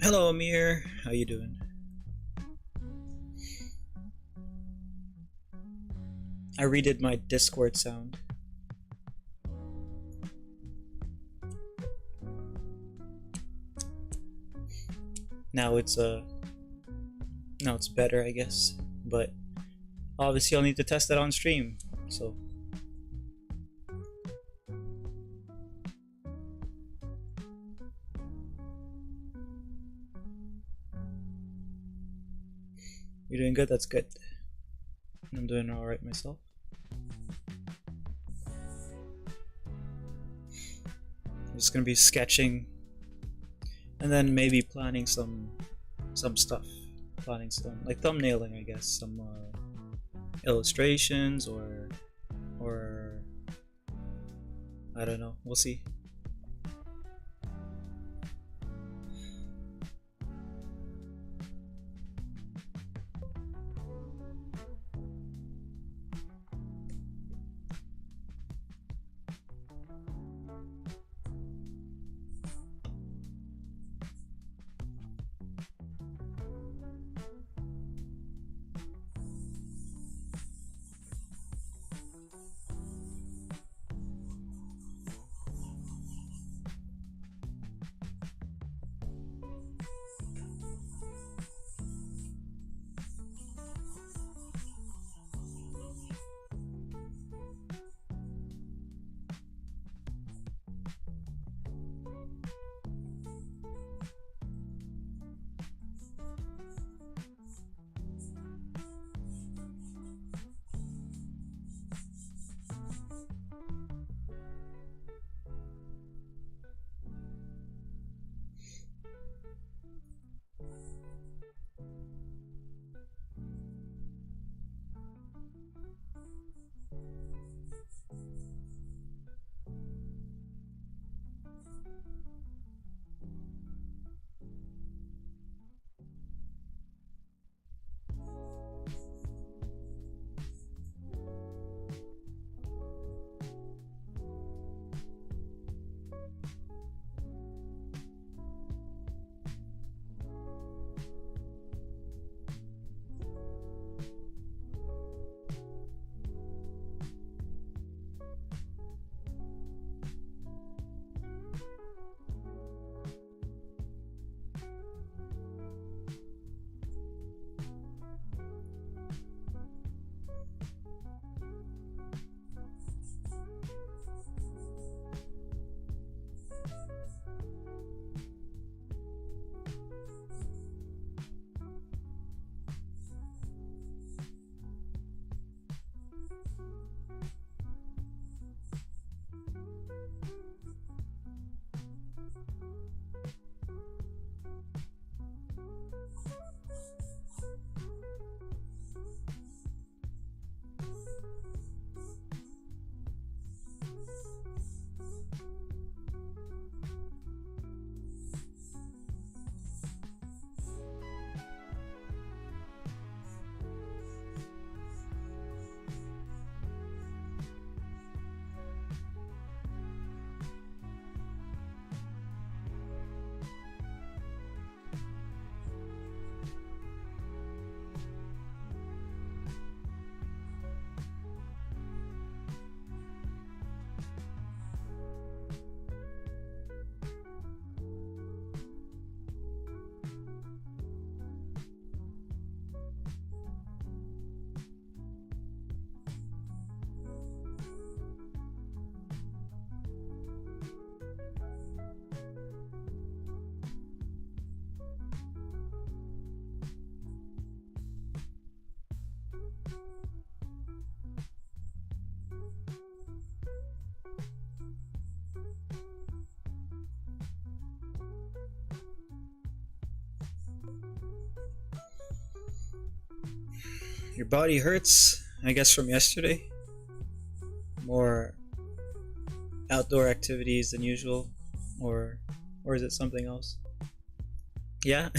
Hello, Amir. How you doing? I redid my Discord sound. Now now it's better, I guess. But obviously, I'll need to test it on stream. So you're doing good. That's good. I'm doing all right myself. I'm just gonna be sketching, and then maybe planning some stuff. Planning some like thumbnailing, I guess. Some illustrations or I don't know. We'll see. Your body hurts, I guess, from yesterday. More outdoor activities than usual, or is it something else? Yeah.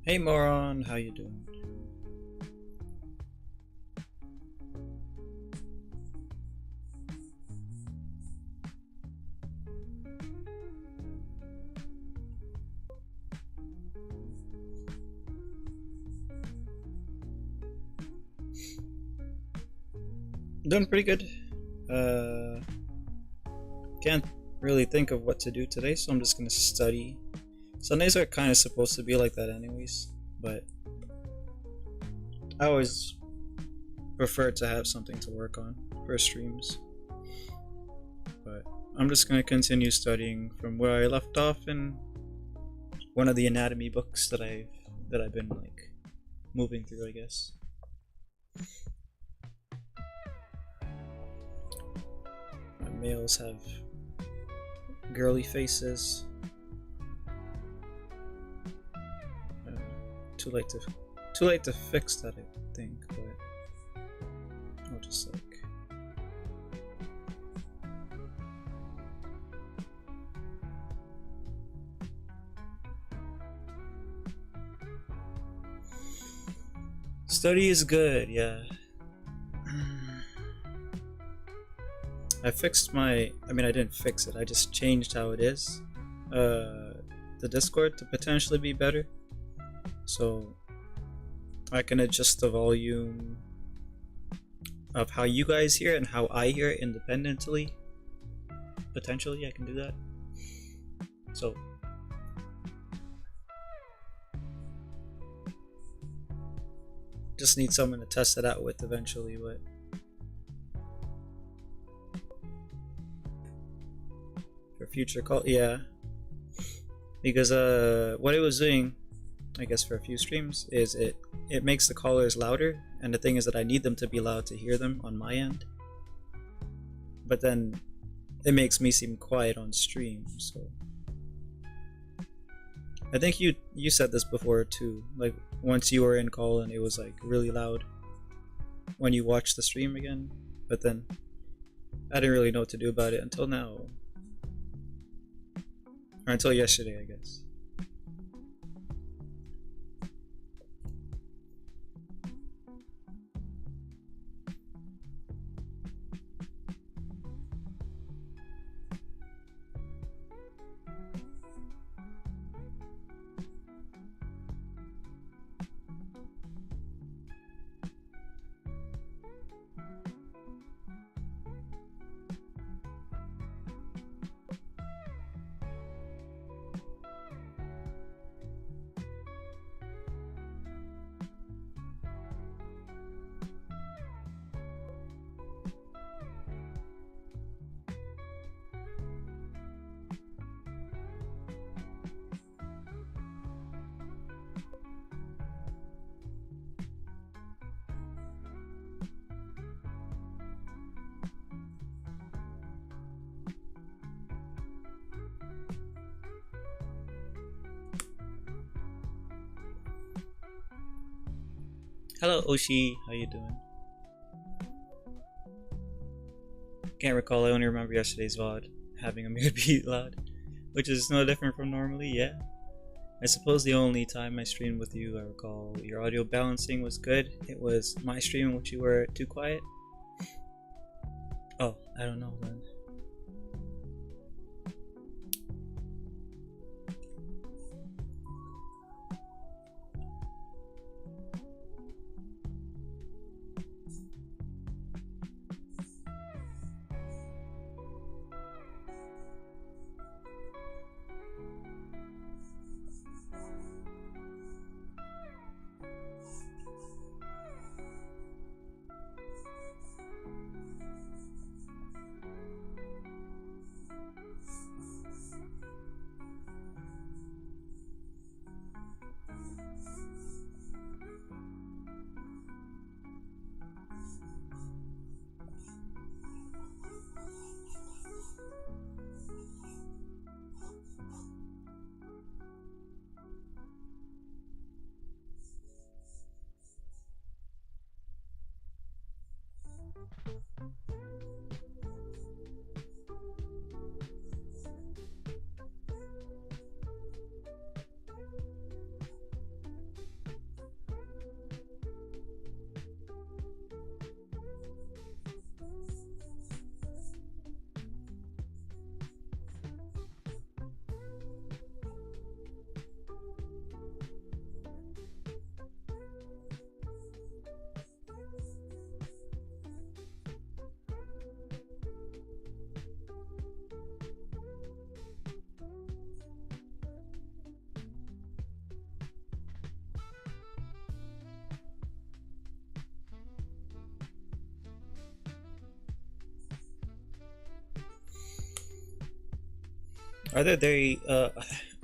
Hey moron, how you doing? Doing pretty good. Can't really think of what to do today, so I'm just gonna study. Sundays are kind of supposed to be like that anyways, but I always prefer to have something to work on for streams. But I'm just gonna continue studying from where I left off in one of the anatomy books that I've been like moving through, I guess. Males have girly faces. Too late to fix that, I think, but I'll just like study is good, yeah. I didn't fix it, I just changed how it is. The Discord to potentially be better. So I can adjust the volume of how you guys hear it and how I hear it independently. Potentially I can do that. So just need someone to test it out with eventually, but for future call, yeah. Because what it was doing, I guess for a few streams, is it makes the callers louder, and the thing is that I need them to be loud to hear them on my end. But then it makes me seem quiet on stream, so I think you said this before too. Like once you were in call and it was like really loud when you watched the stream again, but then I didn't really know what to do about it until now. Or until yesterday, I guess. Hello Oshi, how you doing? Can't recall, I only remember yesterday's VOD having a mute be loud, which is no different from normally, yeah. I suppose the only time I streamed with you, I recall your audio balancing was good. It was my stream in which you were too quiet. Oh, I don't know then.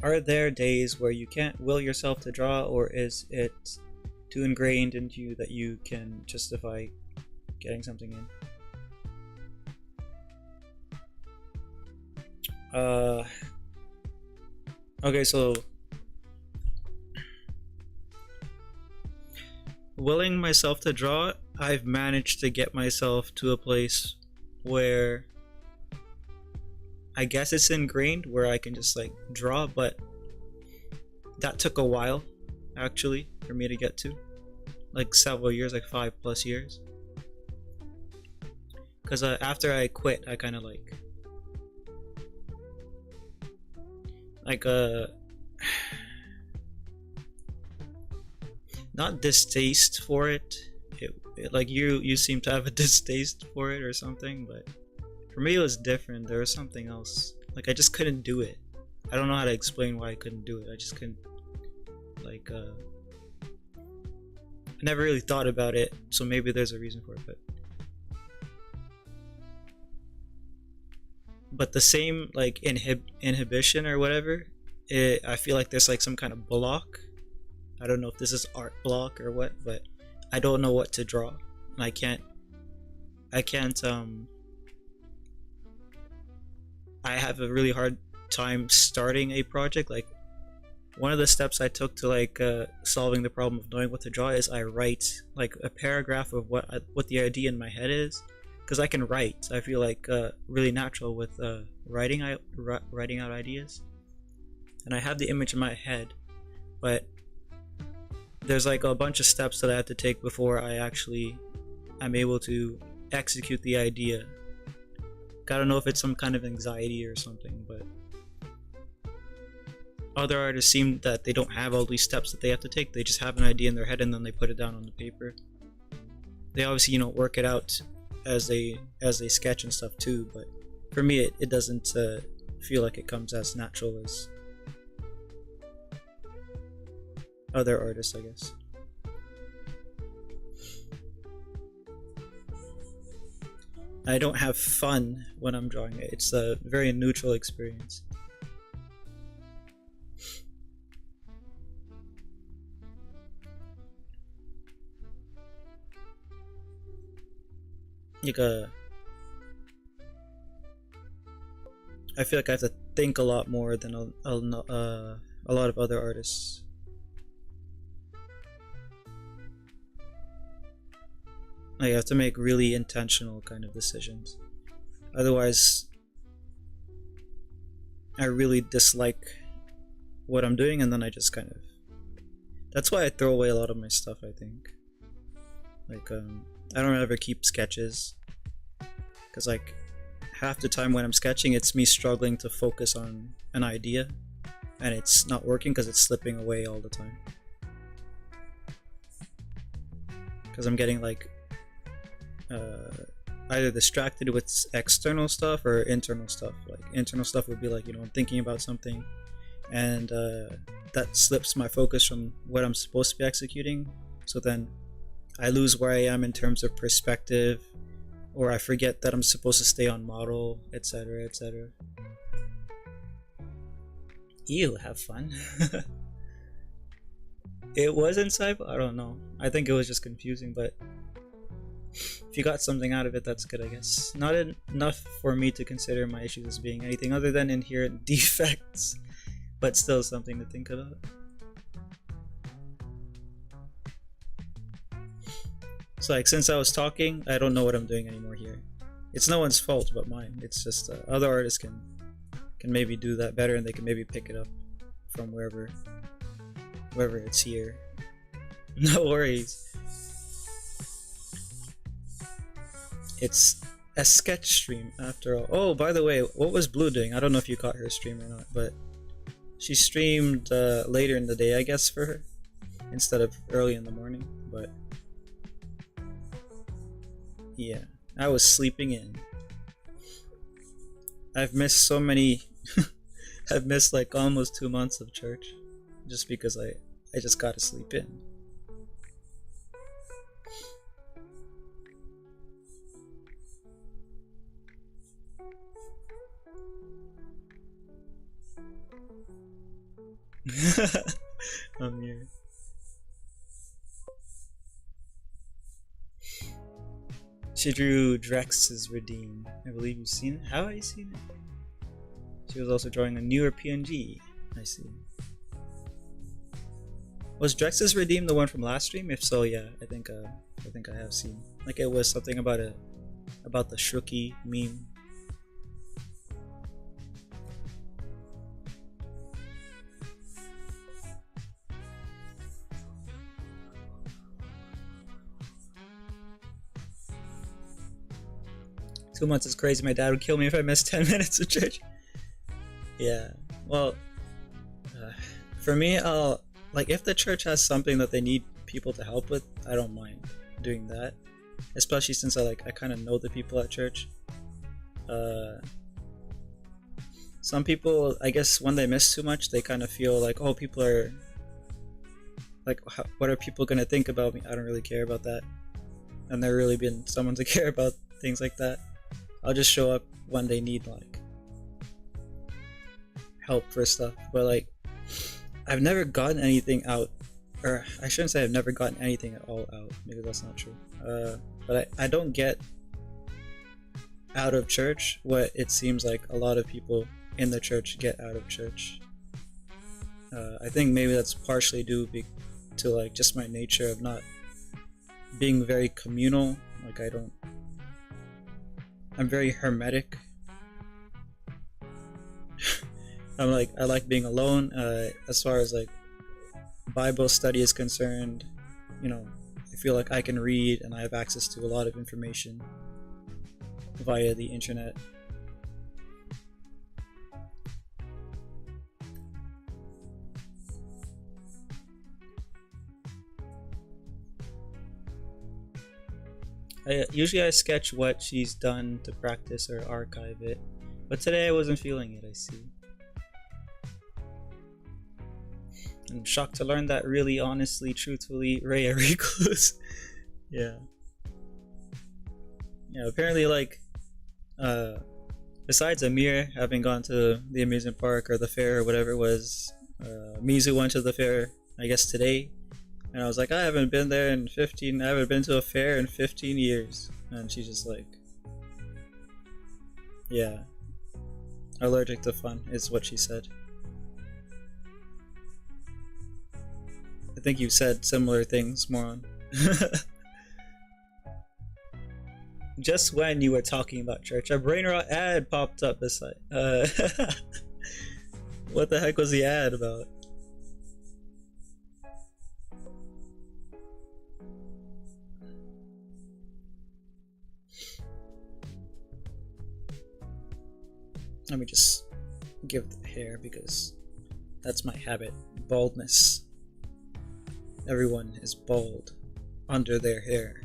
Are there days where you can't will yourself to draw, or is it too ingrained into you that you can justify getting something in? Okay, so willing myself to draw, I've managed to get myself to a place where I guess it's ingrained, where I can just like draw, but that took a while actually for me to get to, like several years, like 5+ years, because after I quit I kind of like not distaste for it. It like you seem to have a distaste for it or something, but for me it was different. There was something else, like I just couldn't do it. I don't know how to explain why I couldn't do it. I just couldn't, like, I never really thought about it, so maybe there's a reason for it, but the same, like, inhibition or whatever, I feel like there's like some kind of block. I don't know if this is art block or what, but I don't know what to draw, and I can't I have a really hard time starting a project. Like, one of the steps I took to, like, solving the problem of knowing what to draw is I write like a paragraph of what the idea in my head is, because I can write. I feel like really natural with writing out ideas, and I have the image in my head, but there's like a bunch of steps that I have to take before I'm able to execute the idea. I don't know if it's some kind of anxiety or something, but other artists seem that they don't have all these steps that they have to take. They just have an idea in their head and then they put it down on the paper. They obviously, work it out as they sketch and stuff too, but for me it doesn't feel like it comes as natural as other artists, I guess. I don't have fun when I'm drawing it. It's a very neutral experience. Like, I feel like I have to think a lot more than a lot of other artists. I have to make really intentional kind of decisions. Otherwise, I really dislike what I'm doing, and then I just kind of... That's why I throw away a lot of my stuff, I think. Like, I don't ever keep sketches, because, like, half the time when I'm sketching, it's me struggling to focus on an idea, and it's not working because it's slipping away all the time. Because I'm getting, like, either distracted with external stuff or internal stuff. Like, internal stuff would be like, I'm thinking about something, and that slips my focus from what I'm supposed to be executing, so then I lose where I am in terms of perspective, or I forget that I'm supposed to stay on model, etc., etc. Ew, have fun. It was insightful? I don't know. I think it was just confusing, but if you got something out of it, that's good, I guess. Not enough for me to consider my issues as being anything other than inherent defects, but still something to think about. So, like, since I was talking, I don't know what I'm doing anymore here. It's no one's fault but mine. It's just other artists can maybe do that better, and they can maybe pick it up from wherever it's here. No worries. It's a sketch stream after all. Oh, by the way, what was Blue doing? I don't know if you caught her stream or not, but she streamed later in the day, I guess, for her, instead of early in the morning. But yeah, I was sleeping in. I've missed so many. I've missed like almost 2 months of church just because I just gotta sleep in. I'm here. She drew Drex's Redeem. I believe you've seen it. How have you seen it? She was also drawing a newer PNG. I see. Was Drex's Redeem the one from last stream? If so, yeah, I think I have seen. Like, it was something about the Shruki meme. "2 months is crazy. My dad would kill me if I missed 10 minutes of church." Yeah, well, for me, like, if the church has something that they need people to help with, I don't mind doing that. Especially since I kind of know the people at church. Some people, I guess, when they miss too much, they kind of feel like, oh, people are like, what are people gonna think about me? I don't really care about that. And there really been someone to care about things like that. I'll just show up when they need like help for stuff. But like, I've never gotten anything out, or I shouldn't say I've never gotten anything at all out, because that's not true. But I don't get out of church what it seems like a lot of people in the church get out of church. I think maybe that's partially due to like just my nature of not being very communal. Like I'm very hermetic. I like being alone. As far as like Bible study is concerned, you know, I feel like I can read and I have access to a lot of information via the internet. Usually I sketch what she's done to practice or archive it, but today I wasn't feeling it, I see. I'm shocked to learn that really honestly, truthfully, Ray a recluse. Yeah. Yeah, apparently like, besides Amir having gone to the amusement park or the fair or whatever it was, Mizu went to the fair, I guess today. And I was like, I haven't been to a fair in 15 years. And she's just like, yeah, allergic to fun is what she said. I think you said similar things, moron. Just when you were talking about church, a brain rot ad popped up beside. What the heck was the ad about? Let me just give the hair because that's my habit. Baldness. Everyone is bald under their hair.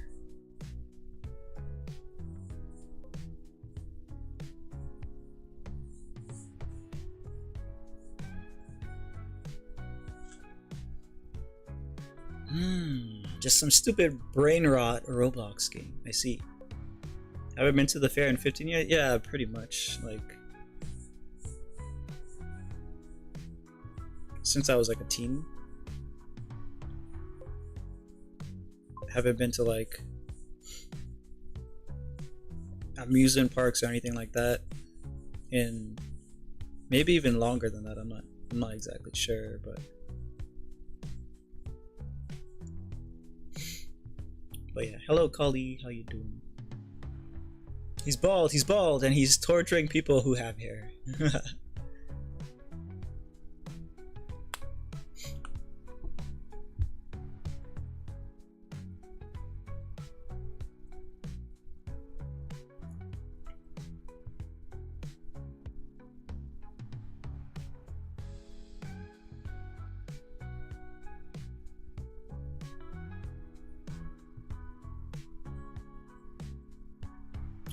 Just some stupid brain rot Roblox game. I see. Have I been to the fair in 15 years? Yeah, pretty much. Like, since I was like a teen. Haven't been to like amusement parks or anything like that in maybe even longer than that. I'm not exactly sure, but yeah. Hello, Kali. How you doing? He's bald, and he's torturing people who have hair.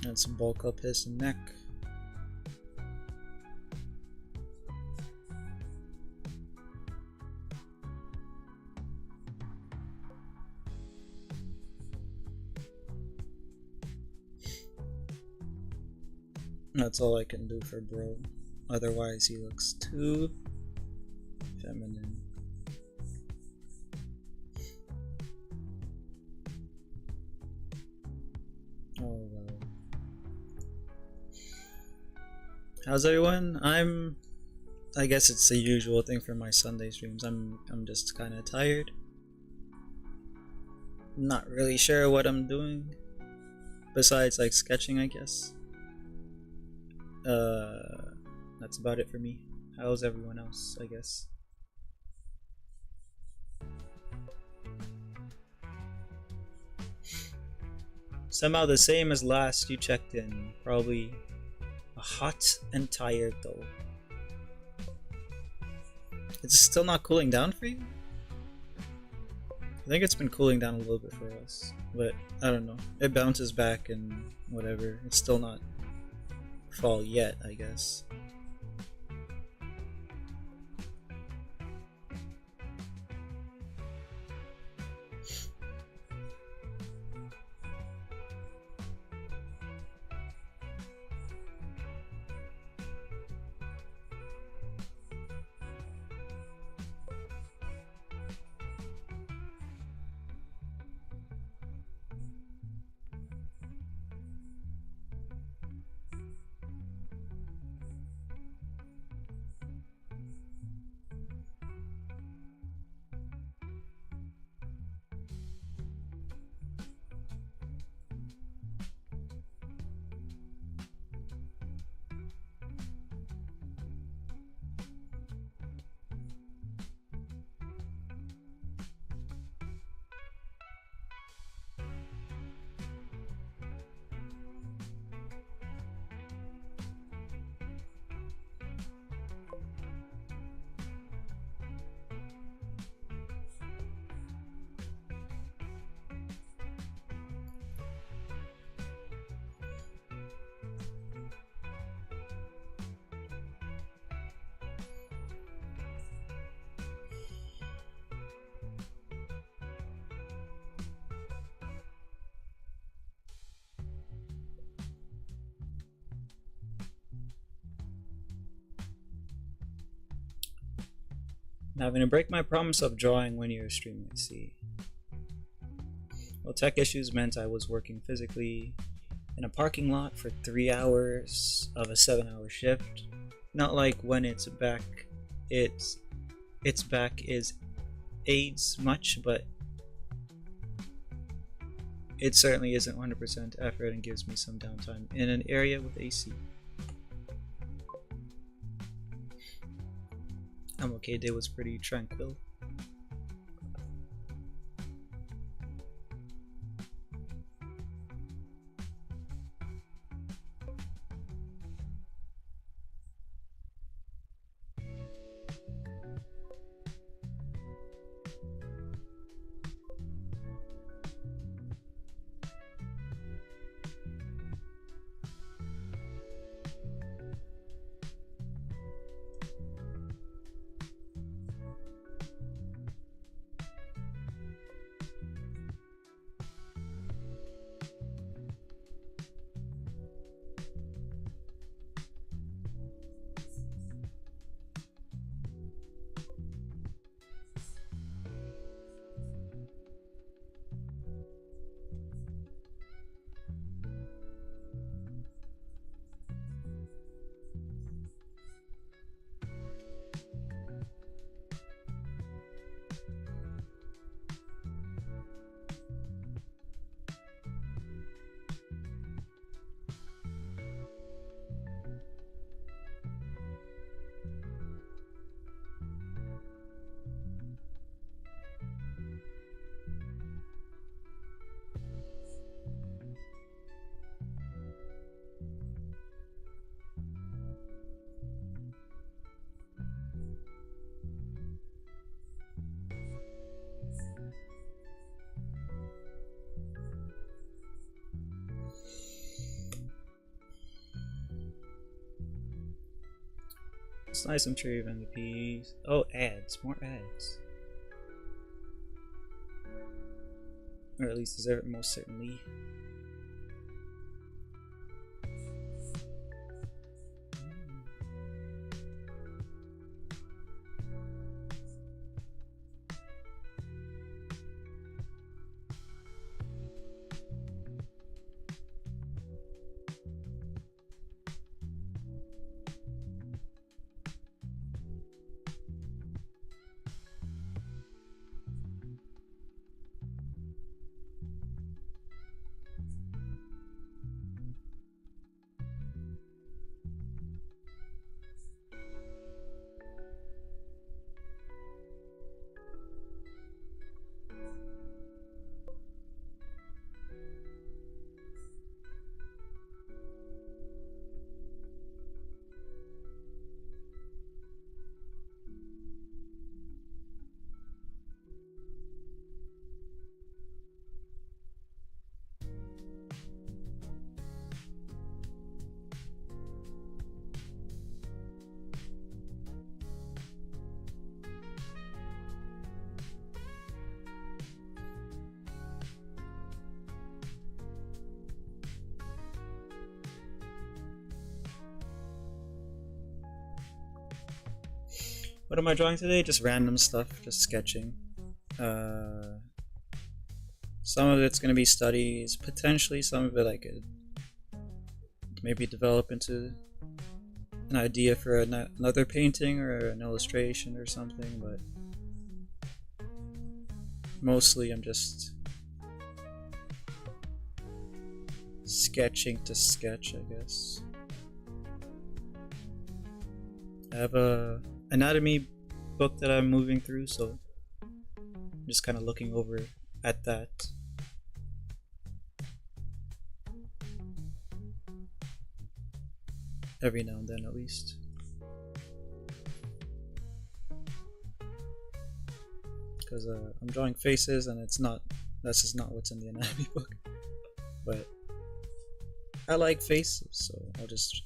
And some bulk up his neck. That's all I can do for bro. Otherwise he looks too feminine. Oh well. How's everyone? I guess it's the usual thing for my Sunday streams. I'm just kind of tired. Not really sure what I'm doing besides like sketching, I guess. That's about it for me. How's everyone else, I guess? Somehow the same as last you checked in. Probably hot and tired though. It's still not cooling down for you? I think it's been cooling down a little bit for us, but I don't know. It bounces back and whatever. It's still not fall yet, I guess. I'm having to break my promise of drawing when you're streaming, I see. Well, tech issues meant I was working physically in a parking lot for 3 hours of a 7-hour shift. Not like when it's back, its back is aids much, but it certainly isn't 100% effort and gives me some downtime in an area with AC. I'm okay, day was pretty tranquil. It's nice I'm sure you've MVPs. Oh, ads. More ads. Or at least deserve it most certainly. What am I drawing today? Just random stuff, just sketching. Some of it's gonna be studies, potentially some of it I could maybe develop into an idea for another painting or an illustration or something, but mostly I'm just sketching to sketch, I guess. I have a anatomy book that I'm moving through, so I'm just kind of looking over at that. Every now and then, at least. Because I'm drawing faces, and that's just not what's in the anatomy book. But I like faces, so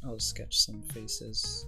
I'll sketch some faces.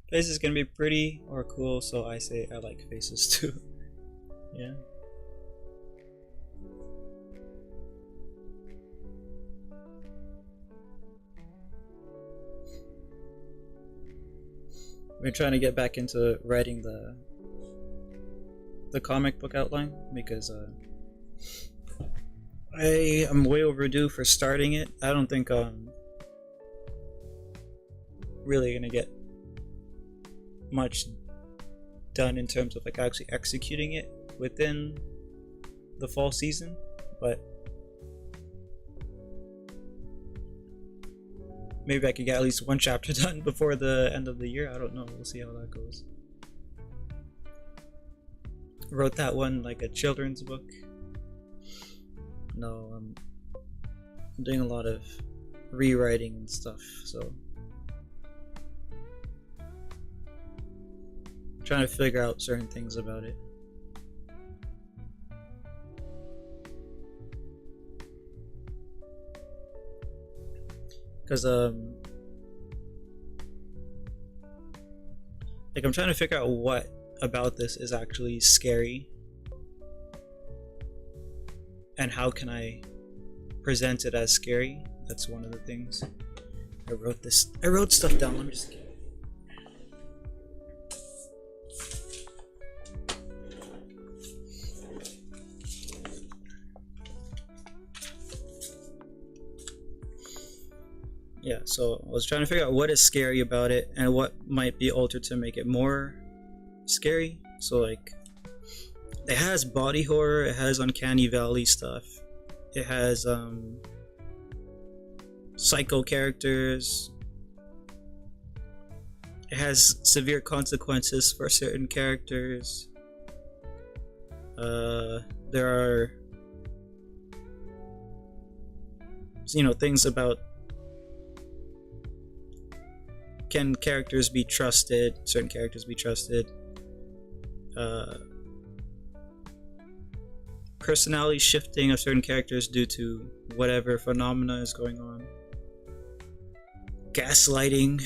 Faces can be pretty or cool, so I say I like faces too. Yeah. We're trying to get back into writing the comic book outline because I am way overdue for starting it. I don't think I'm really gonna get much done in terms of like actually executing it within the fall season, but maybe I could get at least one chapter done before the end of the year. I don't know. We'll see how that goes. Wrote that one like a children's book. No, I'm doing a lot of rewriting and stuff, so trying to figure out certain things about it. Because like I'm trying to figure out what about this is actually scary and how can I present it as scary. That's one of the things. I wrote stuff down. Let me just get it. Yeah, so I was trying to figure out what is scary about it and what might be altered to make it more scary. So like it has body horror, it has uncanny valley stuff, it has psycho characters, it has severe consequences for certain characters. There are things about can characters be trusted, certain characters be trusted, personality shifting of certain characters due to whatever phenomena is going on, gaslighting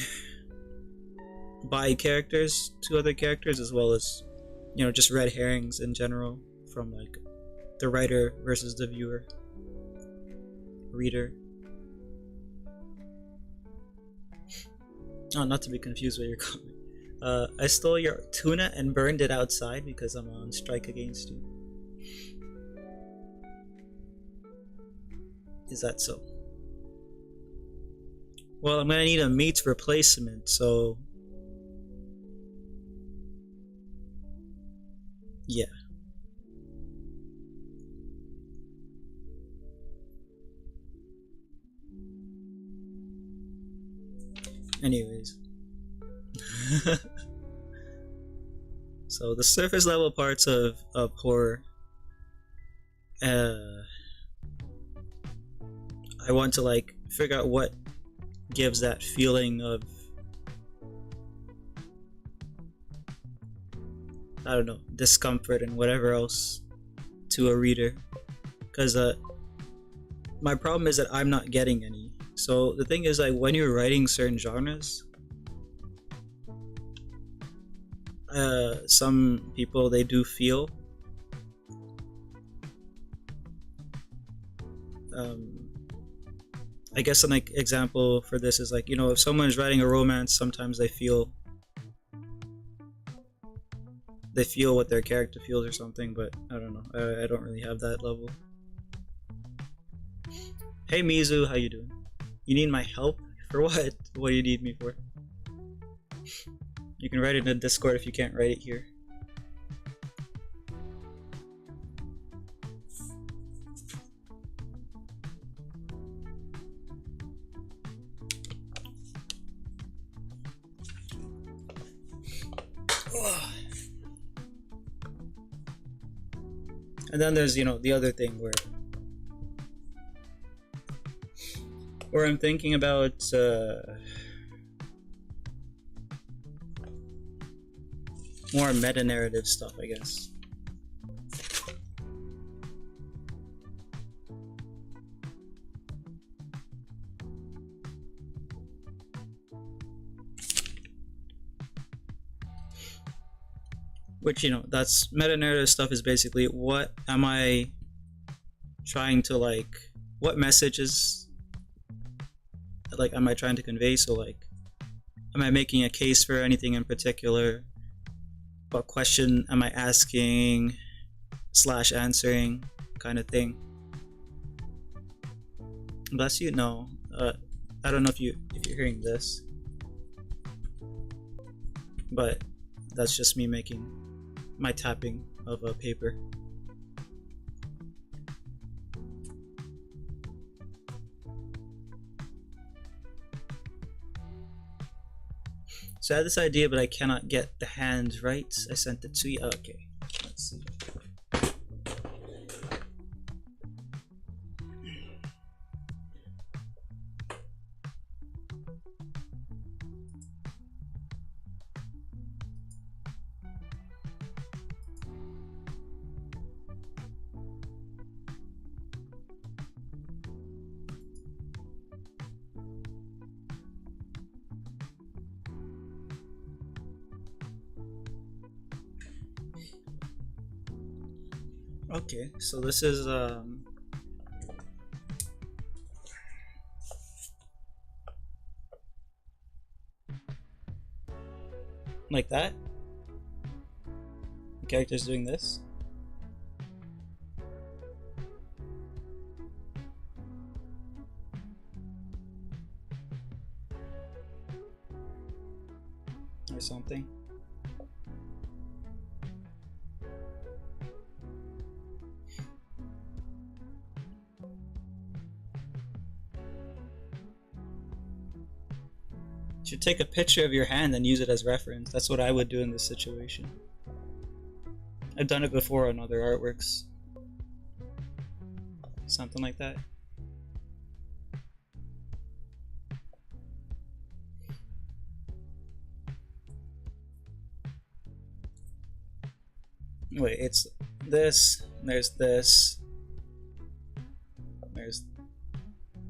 by characters to other characters, as well as just red herrings in general from like the writer versus the reader. Oh, not to be confused with your comment. I stole your tuna and burned it outside because I'm on strike against you. Is that so? Well, I'm gonna need a meat replacement, so yeah. Anyways. So the surface level parts of horror, I want to like figure out what gives that feeling of, I don't know, discomfort and whatever else to a reader, because my problem is that I'm not getting any. So the thing is, like, when you're writing certain genres, some people, they do feel I guess an example for this is like, if someone is writing a romance, sometimes they feel what their character feels or something, but I don't know. I don't really have that level. Hey Mizu, how you doing? You need my help? For what? What do you need me for? You can write it in the Discord if you can't write it here. And then there's, the other thing where I'm thinking about more meta-narrative stuff, I guess. Which, you know, that's meta narrative stuff is basically what am I trying to like, what messages like am I trying to convey? So like, am I making a case for anything in particular? What question am I asking slash answering, kind of thing. Bless you. No, I don't know if you're hearing this, but that's just me making my tapping of a paper. So I had this idea, but I cannot get the hands right. I sent it to you. Okay, let's see. Okay, so this is like that. The character's doing this. Or something. You should take a picture of your hand and use it as reference. That's what I would do in this situation. I've done it before on other artworks. Something like that. Wait, it's this, there's this, there's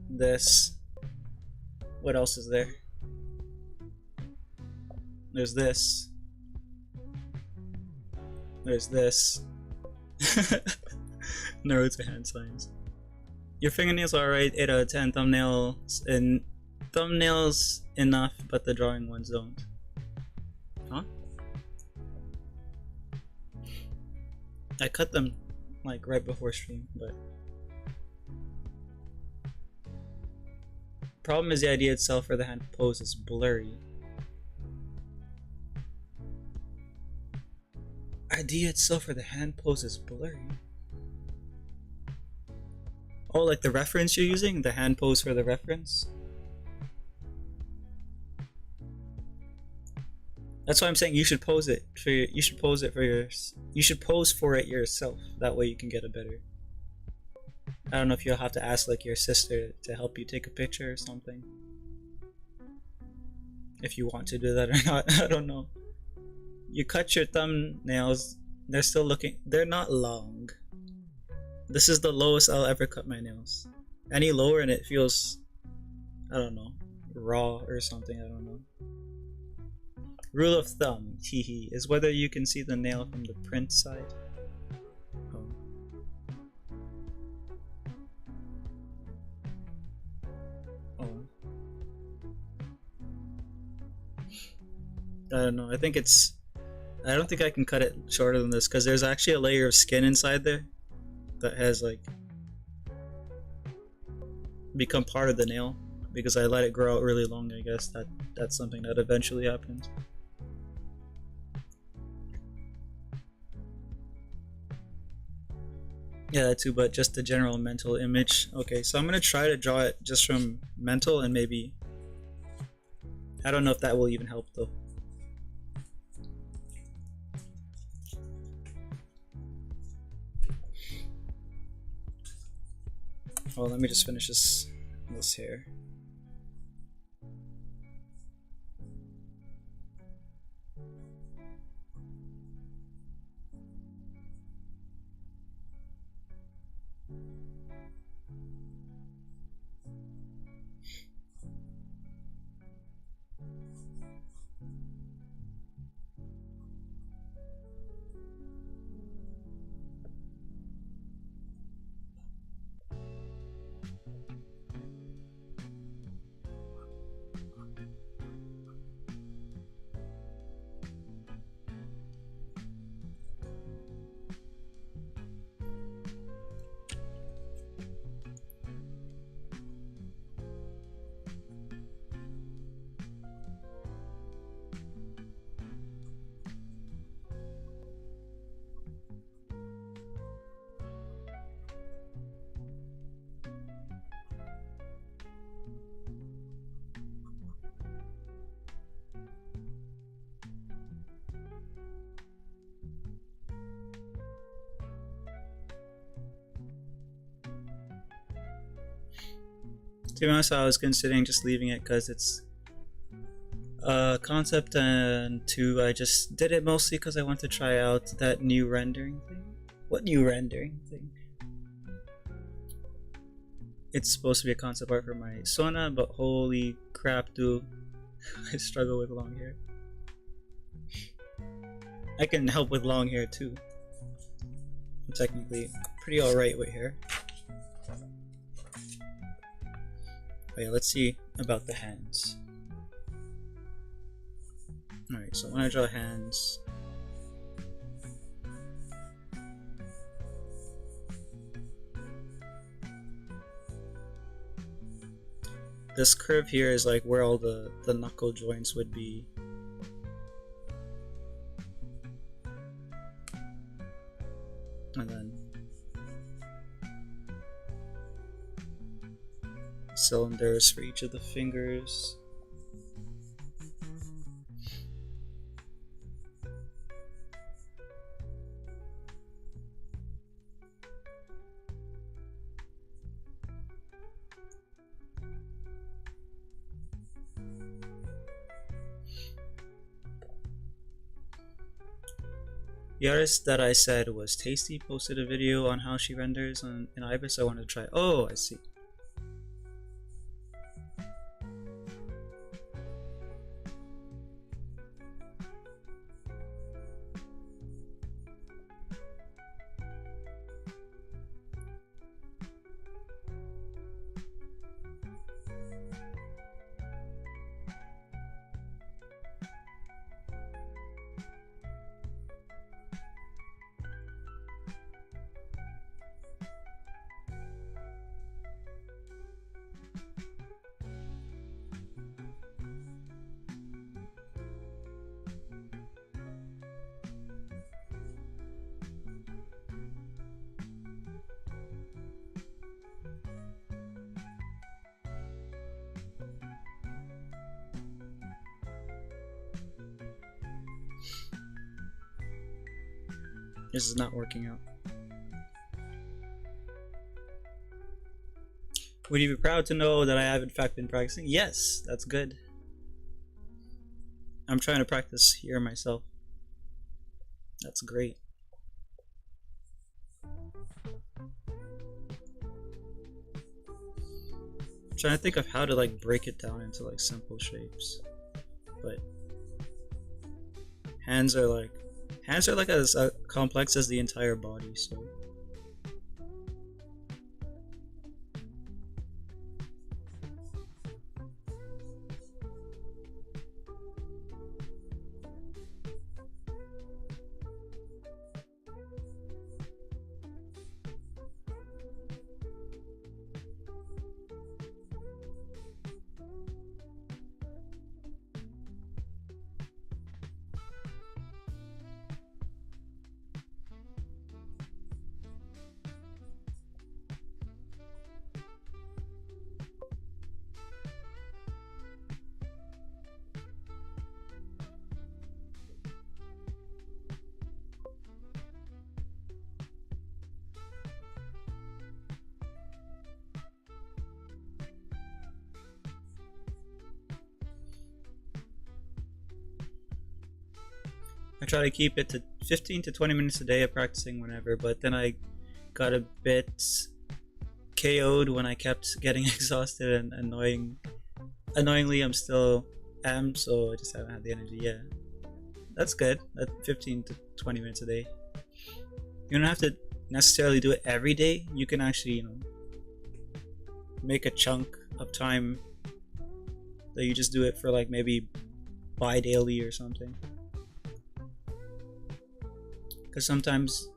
this. What else is there? There's this. There's this. Naruto hand signs. Your fingernails are alright, 8 out of 10. Thumbnails enough, but the drawing ones don't. Huh? I cut them like right before stream, but problem is the idea itself for the hand pose is blurry. Idea itself for the hand pose is blurry. Oh, like the reference you're using? The hand pose for the reference? That's why I'm saying you should pose it for your, you should pose for it yourself. That way you can get a better. I don't know if you'll have to ask like your sister to help you take a picture or something. If you want to do that or not, I don't know. You cut your thumbnails, they're still looking, they're not long. This is the lowest I'll ever cut my nails. Any lower and it feels, I don't know, raw or something, I don't know. Rule of thumb, teehee, is whether you can see the nail from the print side. Oh. Oh. I don't know, I don't think I can cut it shorter than this because there's actually a layer of skin inside there that has like become part of the nail because I let it grow out really long. I guess that's something that eventually happens. Yeah, that too, but just the general mental image. Okay, so I'm gonna try to draw it just from mental and maybe I don't know if that will even help though. Well, let me just finish this here. To be honest, I was considering just leaving it because it's concept, and two, I just did it mostly because I want to try out that new rendering thing. What new rendering thing? It's supposed to be a concept art for my Sona, but holy crap, dude. I struggle with long hair. I can help with long hair too. I'm technically pretty alright with hair. But yeah, let's see about the hands. Alright, so when I draw hands, this curve here is like where all the knuckle joints would be. And then cylinders for each of the fingers. The artist that I said was Tasty posted a video on how she renders in Ibis. I wanted to try. Oh, I see. This is not working out. Would you be proud to know that I have in fact been practicing? Yes, that's good. I'm trying to practice here myself. That's great. I'm trying to think of how to like break it down into like simple shapes. But hands are like as complex as the entire body, so I try to keep it to 15 to 20 minutes a day of practicing whenever, but then I got a bit KO'd when I kept getting exhausted and annoyingly I'm still am, so I just haven't had the energy. Yeah, that's good. That's 15 to 20 minutes a day. You don't have to necessarily do it every day. You can actually, you know, make a chunk of time that you just do it for like maybe bi-daily or something. Because sometimes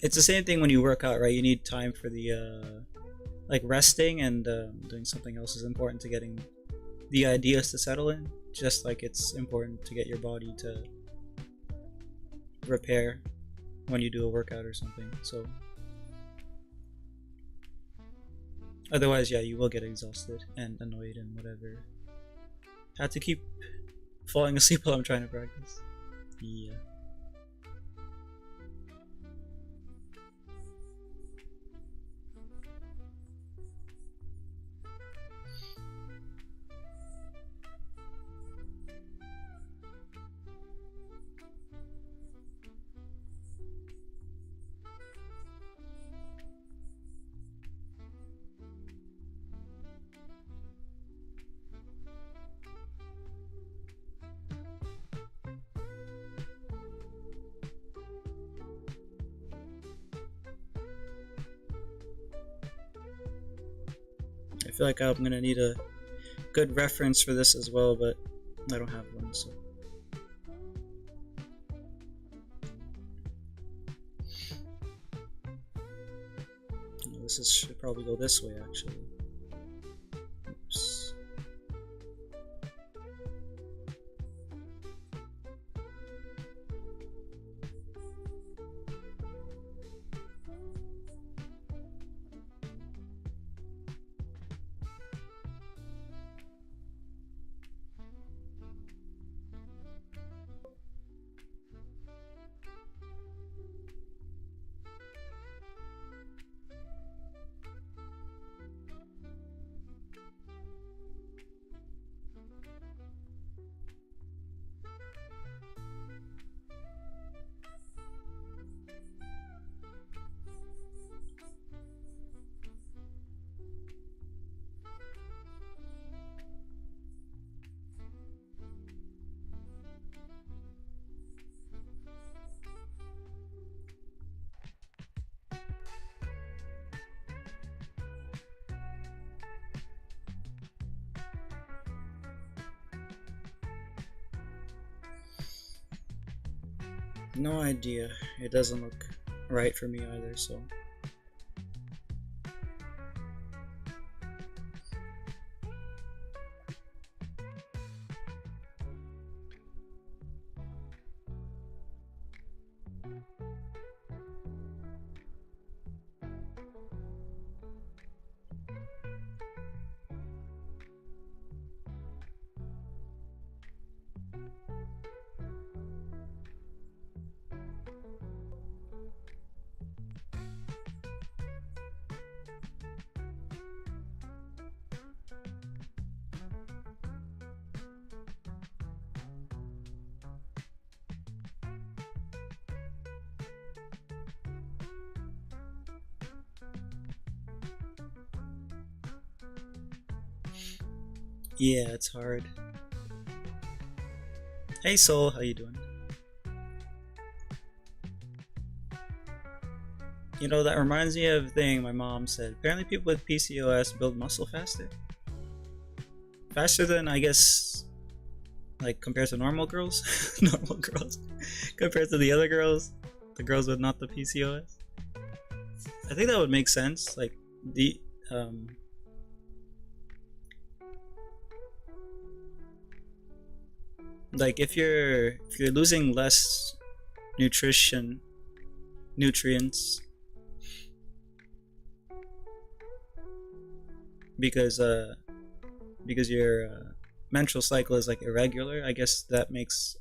it's the same thing when you work out, right? You need time for the like resting, and doing something else is important to getting the ideas to settle in, just like it's important to get your body to repair when you do a workout or something. So otherwise, yeah, you will get exhausted and annoyed and whatever. Had to keep falling asleep while I'm trying to practice. Yeah. feel like I'm gonna need a good reference for this as well, but I don't have one, so. This should probably go this way, actually. Oops. No idea. It doesn't look right for me either, so. Yeah, it's hard. Hey Soul, how you doing? You know, that reminds me of a thing my mom said. Apparently people with PCOS build muscle faster. Faster than, I guess, like compared to normal girls? Normal girls. Compared to the other girls? The girls with not the PCOS? I think that would make sense. Like, the, like if you're losing less nutrients because your menstrual cycle is like irregular, I guess that means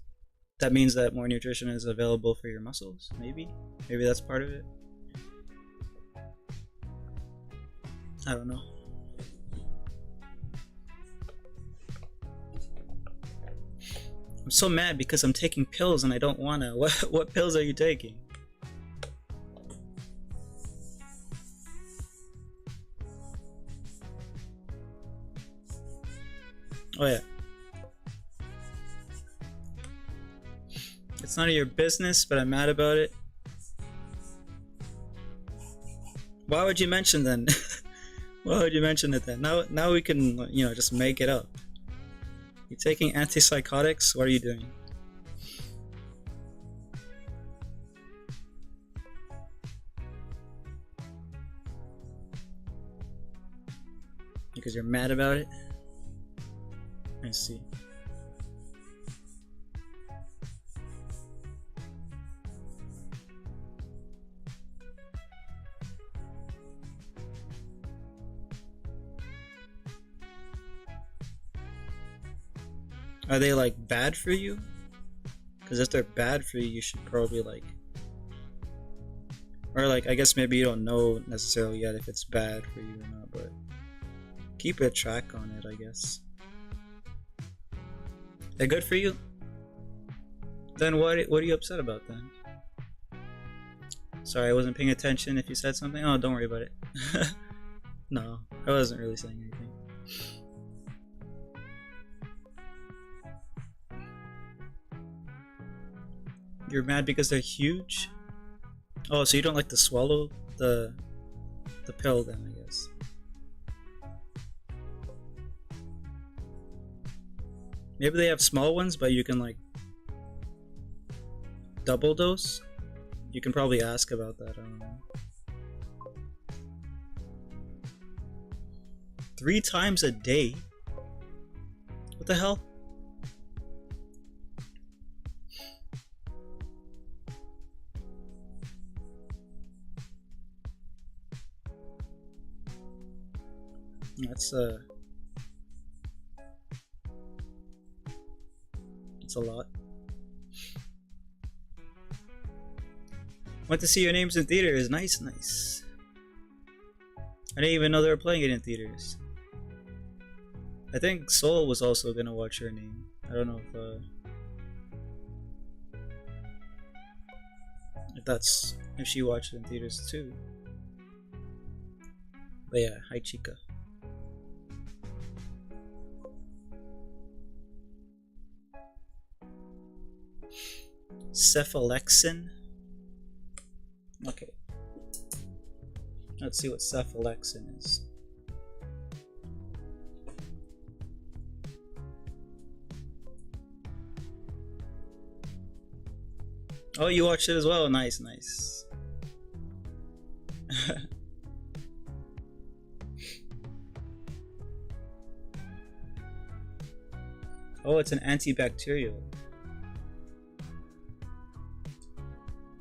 that more nutrition is available for your muscles. Maybe that's part of it. I don't know. I'm so mad because I'm taking pills and I don't wanna. What pills are you taking? Oh yeah. It's none of your business, but I'm mad about it. Why would you mention then? Why would you mention it then? Now we can, you know, just make it up. You taking antipsychotics? What are you doing? Because you're mad about it? I see. Are they like bad for you? Because if they're bad for you, you should probably like, or like, I guess maybe you don't know necessarily yet if it's bad for you or not, but keep a track on it, I guess. They're good for you? Then what are you upset about then? Sorry, I wasn't paying attention if you said something. Oh, don't worry about it. No, I wasn't really saying anything. You're mad because they're huge? Oh, so you don't like to swallow the pill then, I guess. Maybe they have small ones, but you can like double dose. You can probably ask about that. I don't know. 3 times a day? What the hell? That's a lot. Went to see Your Name's in theaters. Nice, nice. I didn't even know they were playing it in theaters. I think Soul was also gonna watch Your Name. I don't know if she watched it in theaters too. But yeah, hi Chica. Cephalexin. Okay. Let's see what cephalexin is. Oh, you watched it as well? Nice, nice. Oh, it's an antibacterial.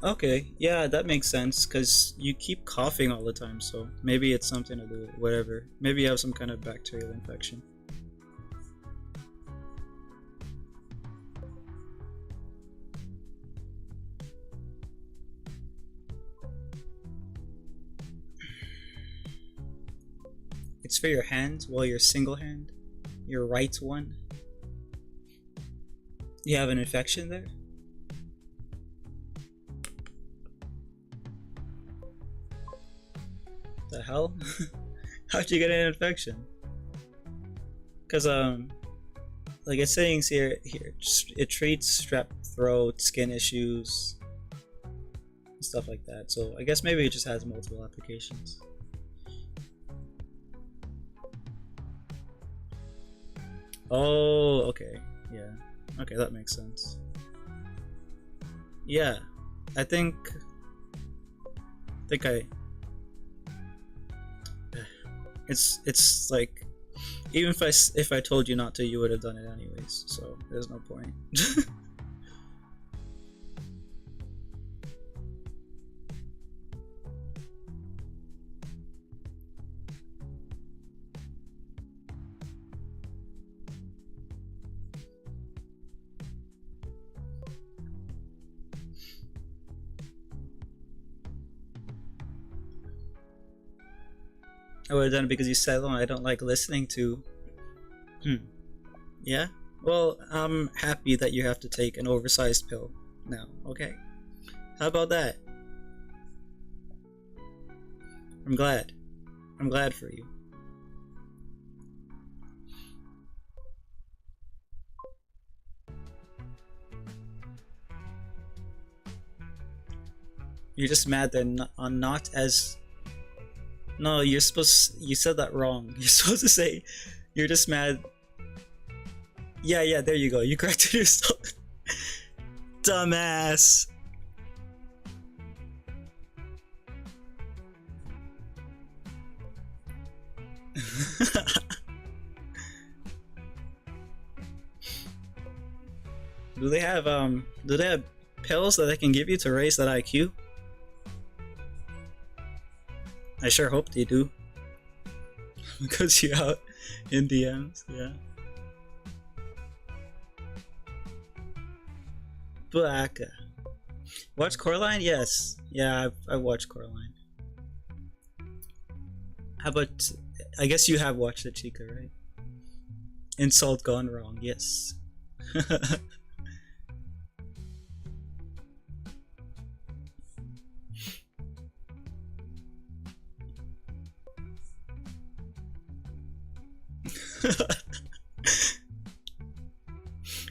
Okay, yeah, that makes sense, because you keep coughing all the time, so maybe it's something to do with whatever. Maybe you have some kind of bacterial infection. It's for your hands, well, your single hand, your right one. You have an infection there? The hell? How'd you get an infection? Because like it's saying here it treats strep throat, skin issues, stuff like that. So I guess maybe it just has multiple applications. Oh, okay, yeah, okay, that makes sense. Yeah, I think it's like, even if I told you not to, you would have done it anyways, so there's no point. I would have done it because you said, "Oh, I don't like listening to." Yeah? Well, I'm happy that you have to take an oversized pill now, okay? How about that? I'm glad. I'm glad for you. You're just mad that I'm not as... No, you said that wrong. You're supposed to say, you're just mad. Yeah, there you go. You corrected yourself. Dumbass. Do they have pills that they can give you to raise that IQ? I sure hope they do. Because you're out in DMs, yeah. Black. Watch Coraline? Yes. Yeah, I've watched Coraline. How about... I guess you have watched it, Chica, right? Insult gone wrong, yes.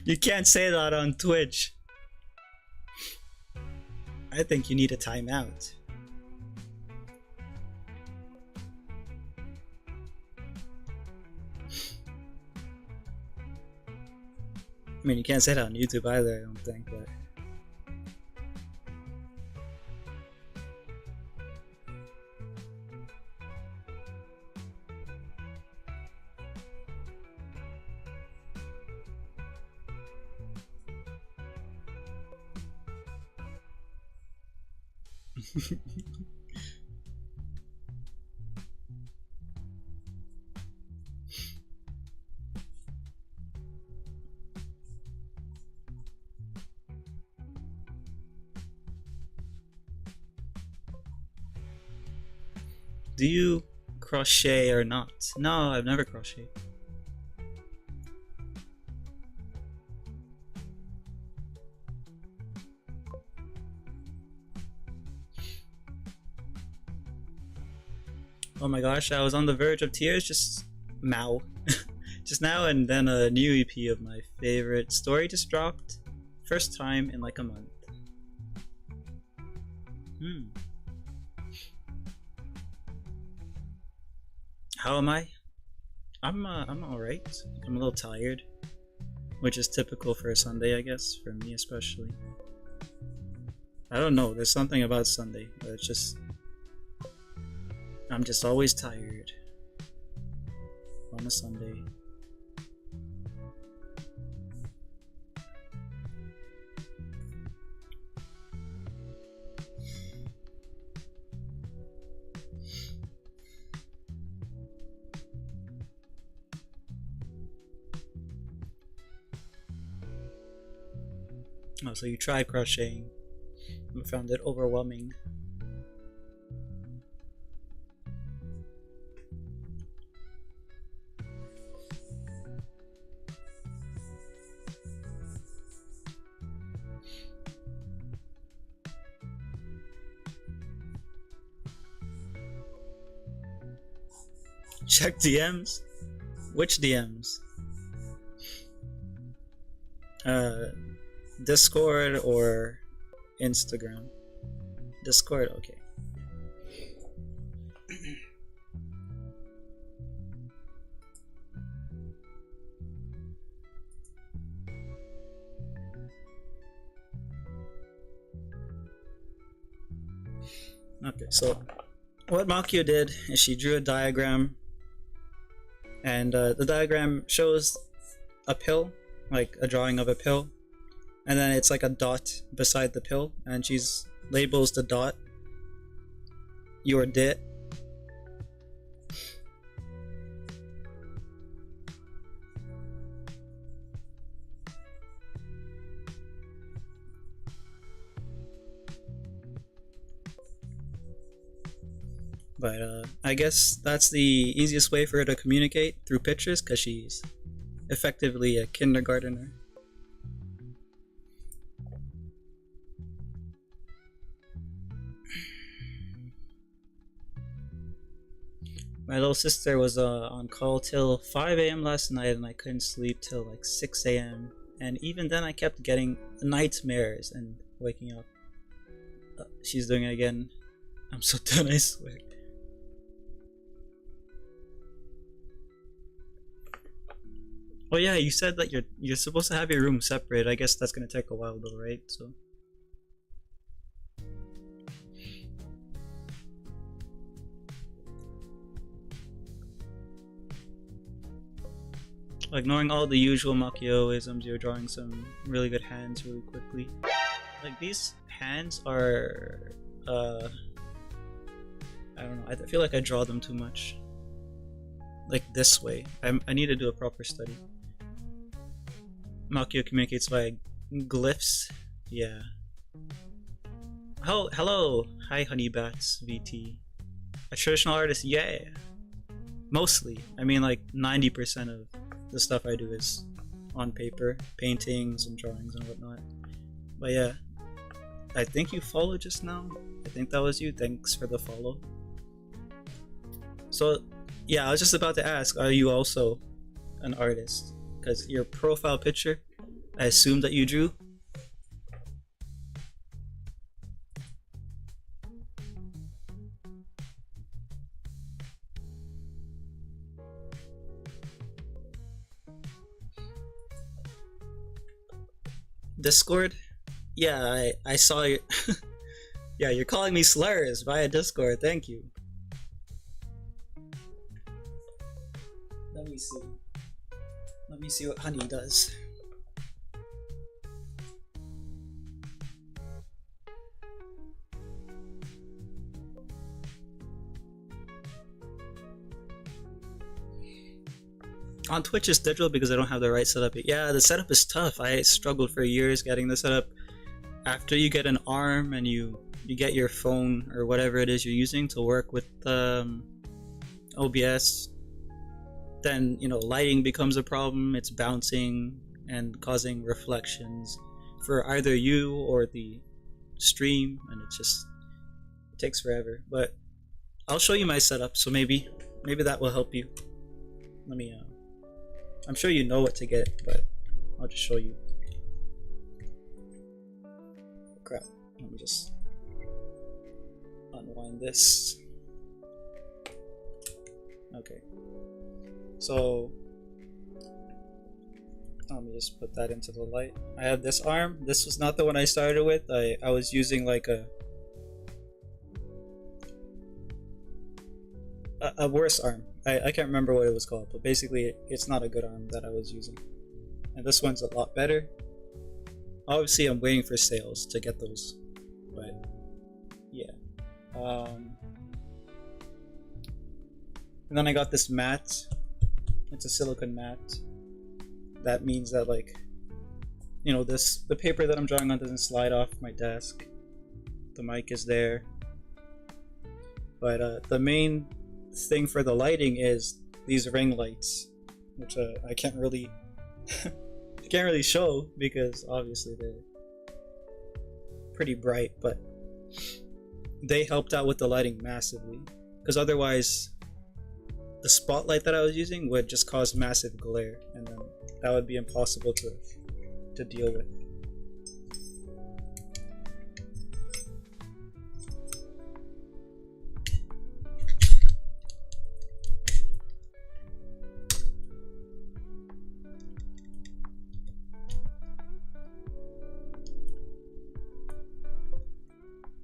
You can't say that on Twitch. I think you need a timeout. I mean, you can't say that on YouTube either, I don't think, but... Do you crochet or not? No, I've never crocheted. Oh my gosh, I was on the verge of tears just just now, and then a new EP of my favorite story just dropped. First time in like a month. How am I? I'm alright. I'm a little tired, which is typical for a Sunday, I guess, for me especially. I don't know, there's something about Sunday, but it's just... I'm just always tired on a Sunday. Oh, so you tried crocheting and found it overwhelming. Check DMs? Which DMs? Discord or Instagram? Discord, okay. Okay, so what Makio did is she drew a diagram, and the diagram shows a pill, like a drawing of a pill, and then it's like a dot beside the pill, and she's labels the dot your dit. But I guess that's the easiest way for her to communicate, through pictures, because she's effectively a kindergartner. My little sister was on call till 5 a.m. last night, and I couldn't sleep till like 6 a.m. And even then I kept getting nightmares and waking up. She's doing it again. I'm so done, I swear. Oh yeah, you said that you're supposed to have your room separate. I guess that's gonna take a while though, right? So... ignoring all the usual Makio-isms, you're drawing some really good hands really quickly. Like, these hands are... I don't know, I feel like I draw them too much. Like this way. I need to do a proper study. Makio communicates via glyphs. Yeah. Oh, hello! Hi, Honeybats VT. A traditional artist, yeah! Mostly. I mean, like 90% of the stuff I do is on paper, paintings and drawings and whatnot. But yeah, I think you followed just now. I think that was you. Thanks for the follow. So yeah, I was just about to ask, are you also an artist? Because your profile picture, I assume that you drew. Discord? Yeah, I saw you. Yeah, you're calling me slurs via Discord. Thank you. Let me see. Let me see what honey does. On Twitch it's digital because I don't have the right setup. Yeah, the setup is tough. I struggled for years getting the setup. After you get an arm and you get your phone or whatever it is you're using to work with OBS, then lighting becomes a problem. It's bouncing and causing reflections for either you or the stream, and it takes forever. But I'll show you my setup, so maybe that will help you. Let me I'm sure you know what to get, but I'll just show you. Crap, let me just unwind this. Okay, so let me just put that into the light. I have this arm. This was not the one I started with. I was using like a worse arm. I can't remember what it was called, but basically it's not a good arm that I was using. And this one's a lot better. Obviously I'm waiting for sales to get those, but yeah. And then I got this mat. It's a silicone mat. That means that the paper that I'm drawing on doesn't slide off my desk. The mic is there. But the main thing for the lighting is these ring lights, which I can't really show because obviously they're pretty bright, but they helped out with the lighting massively, because otherwise the spotlight that I was using would just cause massive glare, and then that would be impossible to deal with.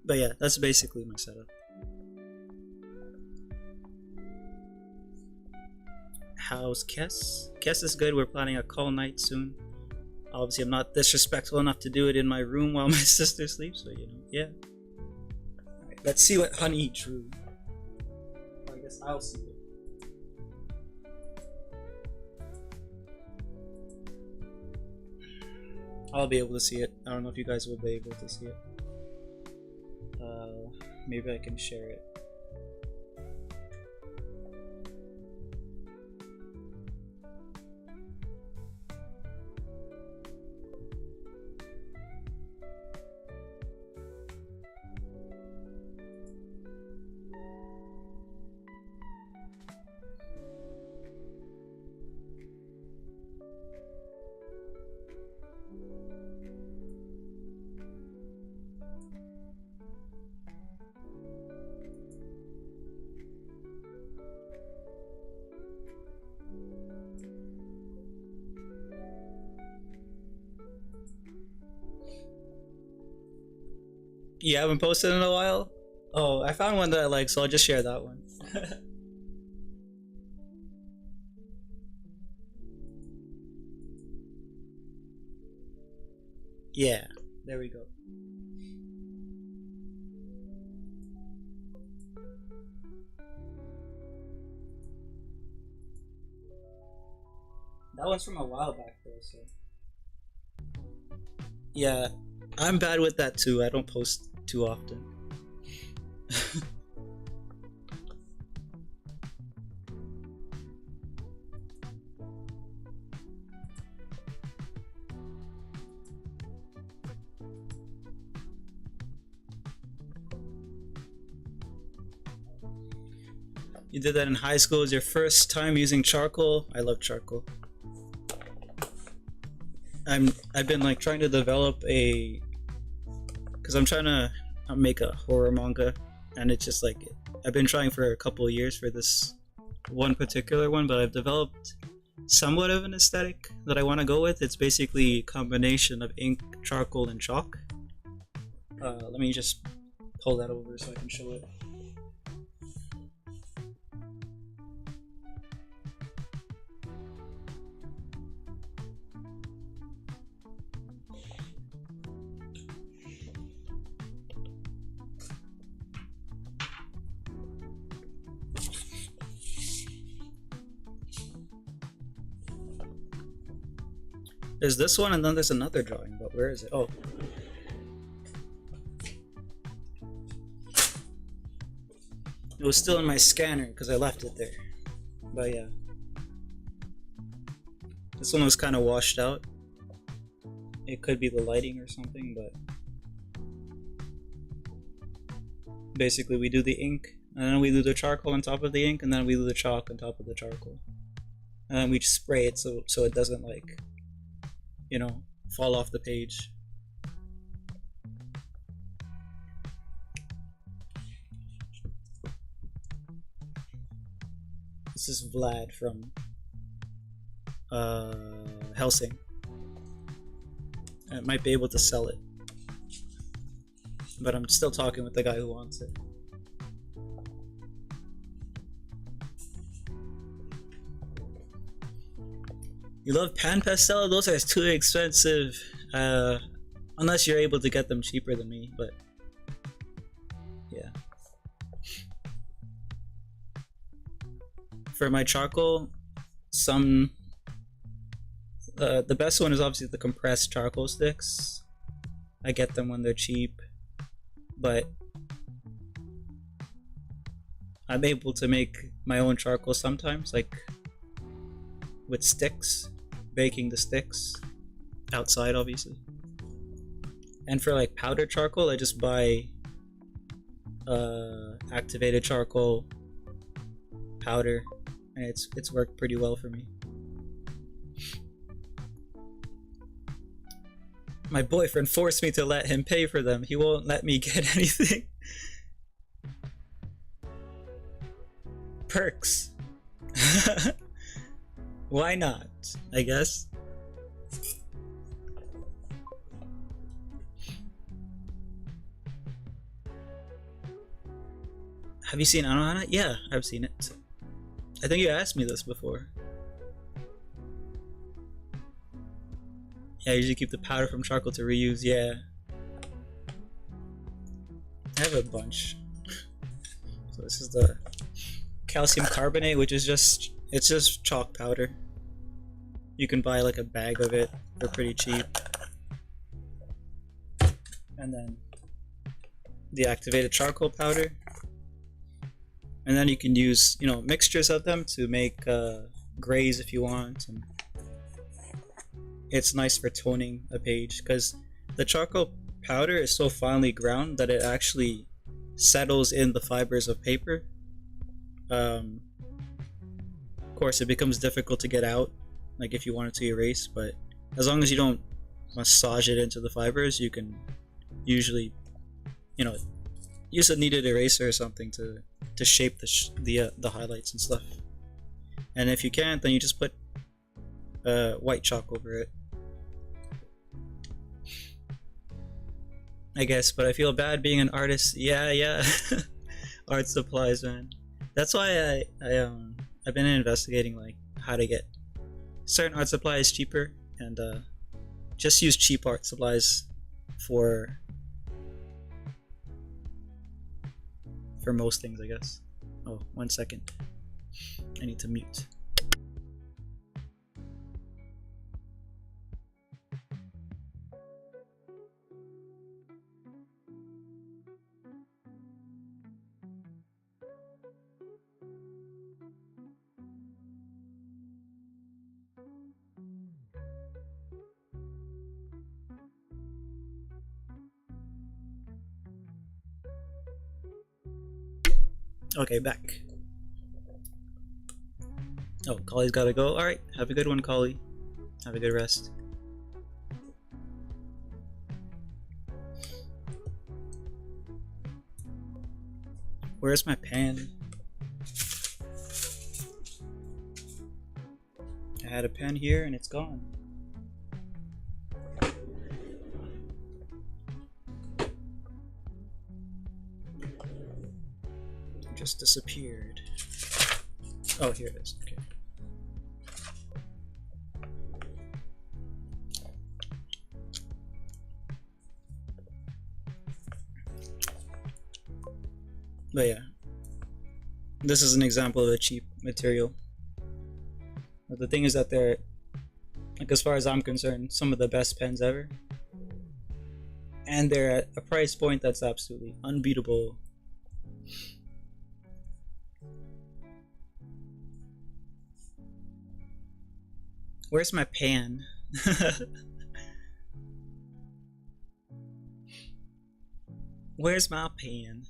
But yeah, that's basically my setup. How's Kess? Kess is good. We're planning a call night soon. Obviously, I'm not disrespectful enough to do it in my room while my sister sleeps, so yeah. Alright, let's see what Honey drew. I guess I'll see it. I'll be able to see it. I don't know if you guys will be able to see it. Maybe I can share it. You haven't posted in a while? Oh, I found one that I like, so I'll just share that one. Yeah, there we go. That one's from a while back though, so yeah, I'm bad with that too. I don't post too often. You did that in high school. It was your first time using charcoal? I love charcoal. I've been like trying to develop because I'm trying to make a horror manga, and it's just like I've been trying for a couple of years for this one particular one, but I've developed somewhat of an aesthetic that I want to go with. It's basically a combination of ink, charcoal, and chalk. Let me just pull that over so I can show it. There's this one and then there's another drawing, but where is it? Oh. It was still in my scanner because I left it there. But yeah. This one was kind of washed out. It could be the lighting or something, but basically we do the ink, and then we do the charcoal on top of the ink, and then we do the chalk on top of the charcoal. And then we just spray it so it doesn't, like, you know, fall off the page. This is Vlad from Helsing. I might be able to sell it, but I'm still talking with the guy who wants it. You love pan pastel? Those are too expensive. Unless you're able to get them cheaper than me, but yeah. For my charcoal, the best one is obviously the compressed charcoal sticks. I get them when they're cheap, but I'm able to make my own charcoal sometimes, like with sticks, baking the sticks outside obviously. And for like powdered charcoal, I just buy activated charcoal powder, and it's worked pretty well for me. My boyfriend forced me to let him pay for them. He won't let me get anything. Perks. Why not, I guess? Have you seen Anohana? Yeah, I've seen it. I think you asked me this before. Yeah, I usually keep the powder from charcoal to reuse, yeah. I have a bunch. So this is the calcium carbonate, which is it's just chalk powder. You can buy like a bag of it for pretty cheap. And then the activated charcoal powder. And then you can use, you know, mixtures of them to make grays if you want. And it's nice for toning a page because the charcoal powder is so finely ground that it actually settles in the fibers of paper. Of course, it becomes difficult to get out, like if you wanted to erase, but as long as you don't massage it into the fibers, you can usually, you know, use a kneaded eraser or something to shape the highlights and stuff. And if you can't, then you just put white chalk over it, I guess. But I feel bad being an artist. Yeah. Art supplies, man. That's why I've been investigating like how to get certain art supplies cheaper, and just use cheap art supplies for most things, I guess. Oh, 1 second. I need to mute. Okay, back. Oh, Collie's gotta go. Alright, have a good one, Collie. Have a good rest. Where's my pen? I had a pen here and it's gone. It just disappeared. Oh, here it is. Okay. But yeah, this is an example of a cheap material. But the thing is that they're, like, as far as I'm concerned, some of the best pens ever. And they're at a price point that's absolutely unbeatable. Where's my pan? Where's my pan?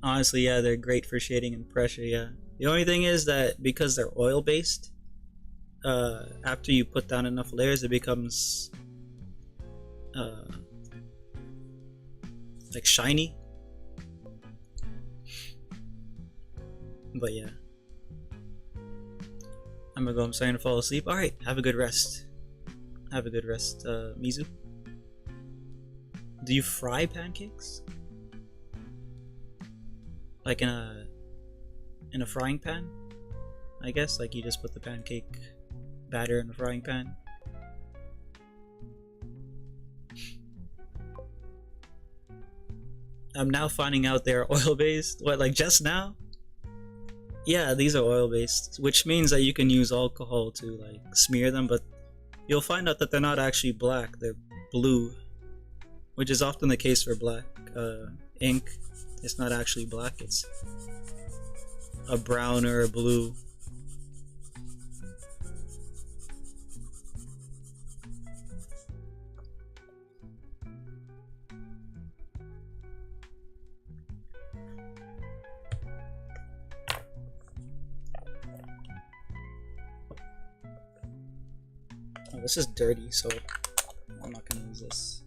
Honestly, yeah, they're great for shading and pressure, yeah. The only thing is that because they're oil-based, after you put down enough layers, it becomes like shiny. But yeah. I'm gonna go, I'm starting to fall asleep. Alright, have a good rest. Have a good rest, Mizu. Do you fry pancakes? Like in a frying pan? I guess, like you just put the pancake batter in the frying pan. I'm now finding out they're oil-based. What, like just now? Yeah, these are oil-based, which means that you can use alcohol to like smear them, but you'll find out that they're not actually black, they're blue, which is often the case for black ink. It's not actually black, it's a brown or a blue. Oh, this is dirty, so I'm not gonna use this.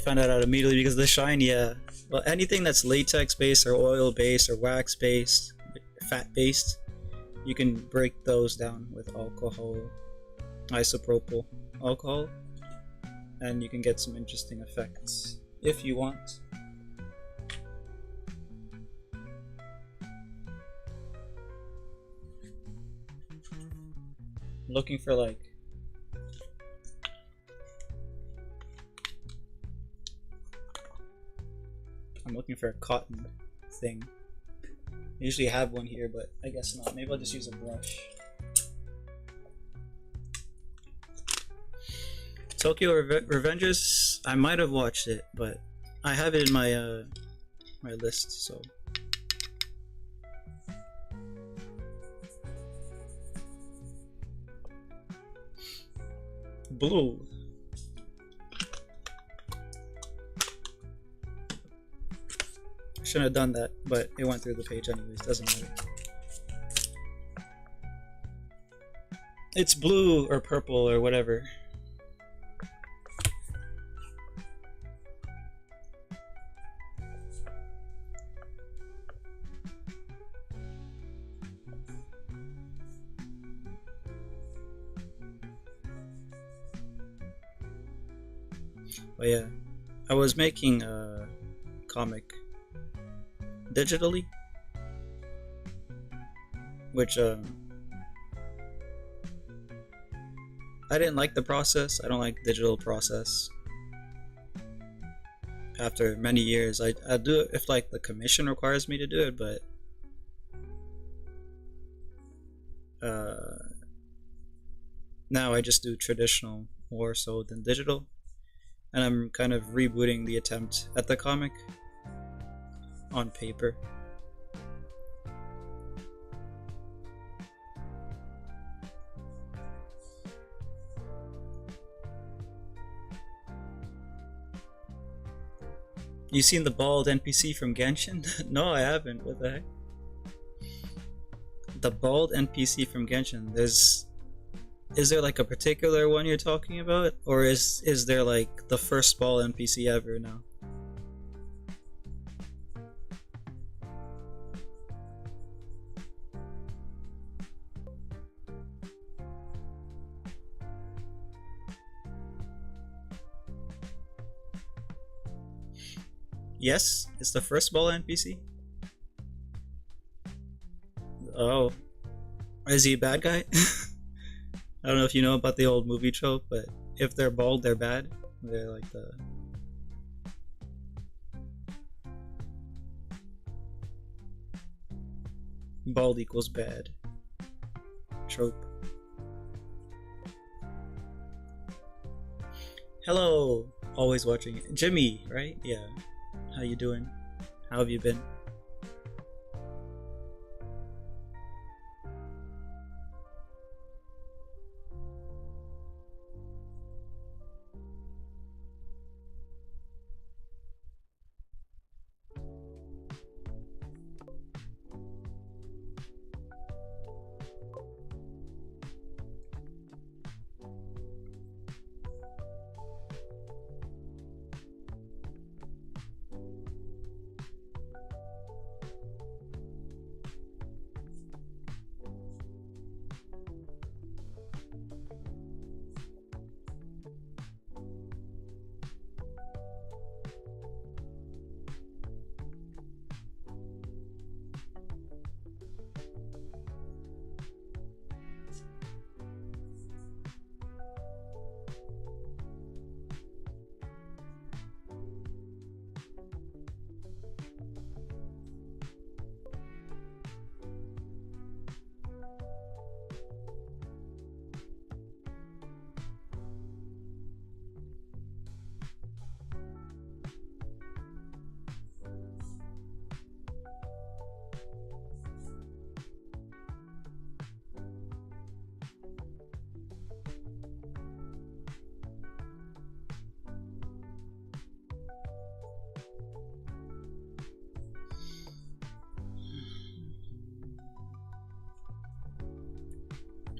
Found that out immediately because of the shine, yeah. Well, anything that's latex based or oil based or wax based, fat based, you can break those down with alcohol, isopropyl alcohol, and you can get some interesting effects if you want. I'm looking for like I'm looking for a cotton thing. I usually have one here, but I guess not. Maybe I'll just use a brush. Tokyo Revengers, I might have watched it, but I have it in my my list, so. Blue. Shouldn't have done that, but it went through the page anyways, doesn't matter. It's blue or purple or whatever. But yeah, I was making a comic digitally, which I didn't like the process. I don't like digital process. After many years, I do it if like the commission requires me to do it, but now I just do traditional more so than digital, and I'm kind of rebooting the attempt at the comic on paper. You seen the bald NPC from Genshin? No, I haven't. What the heck? The bald NPC from Genshin. Is there like a particular one you're talking about, or is there like the first ball NPC ever now? Yes, it's the first ball NPC. Oh, is he a bad guy? I don't know if you know about the old movie trope, but if they're bald, they're bad. They're like the bald equals bad trope. Hello, always watching. Jimmy, right? Yeah. How you doing? How have you been?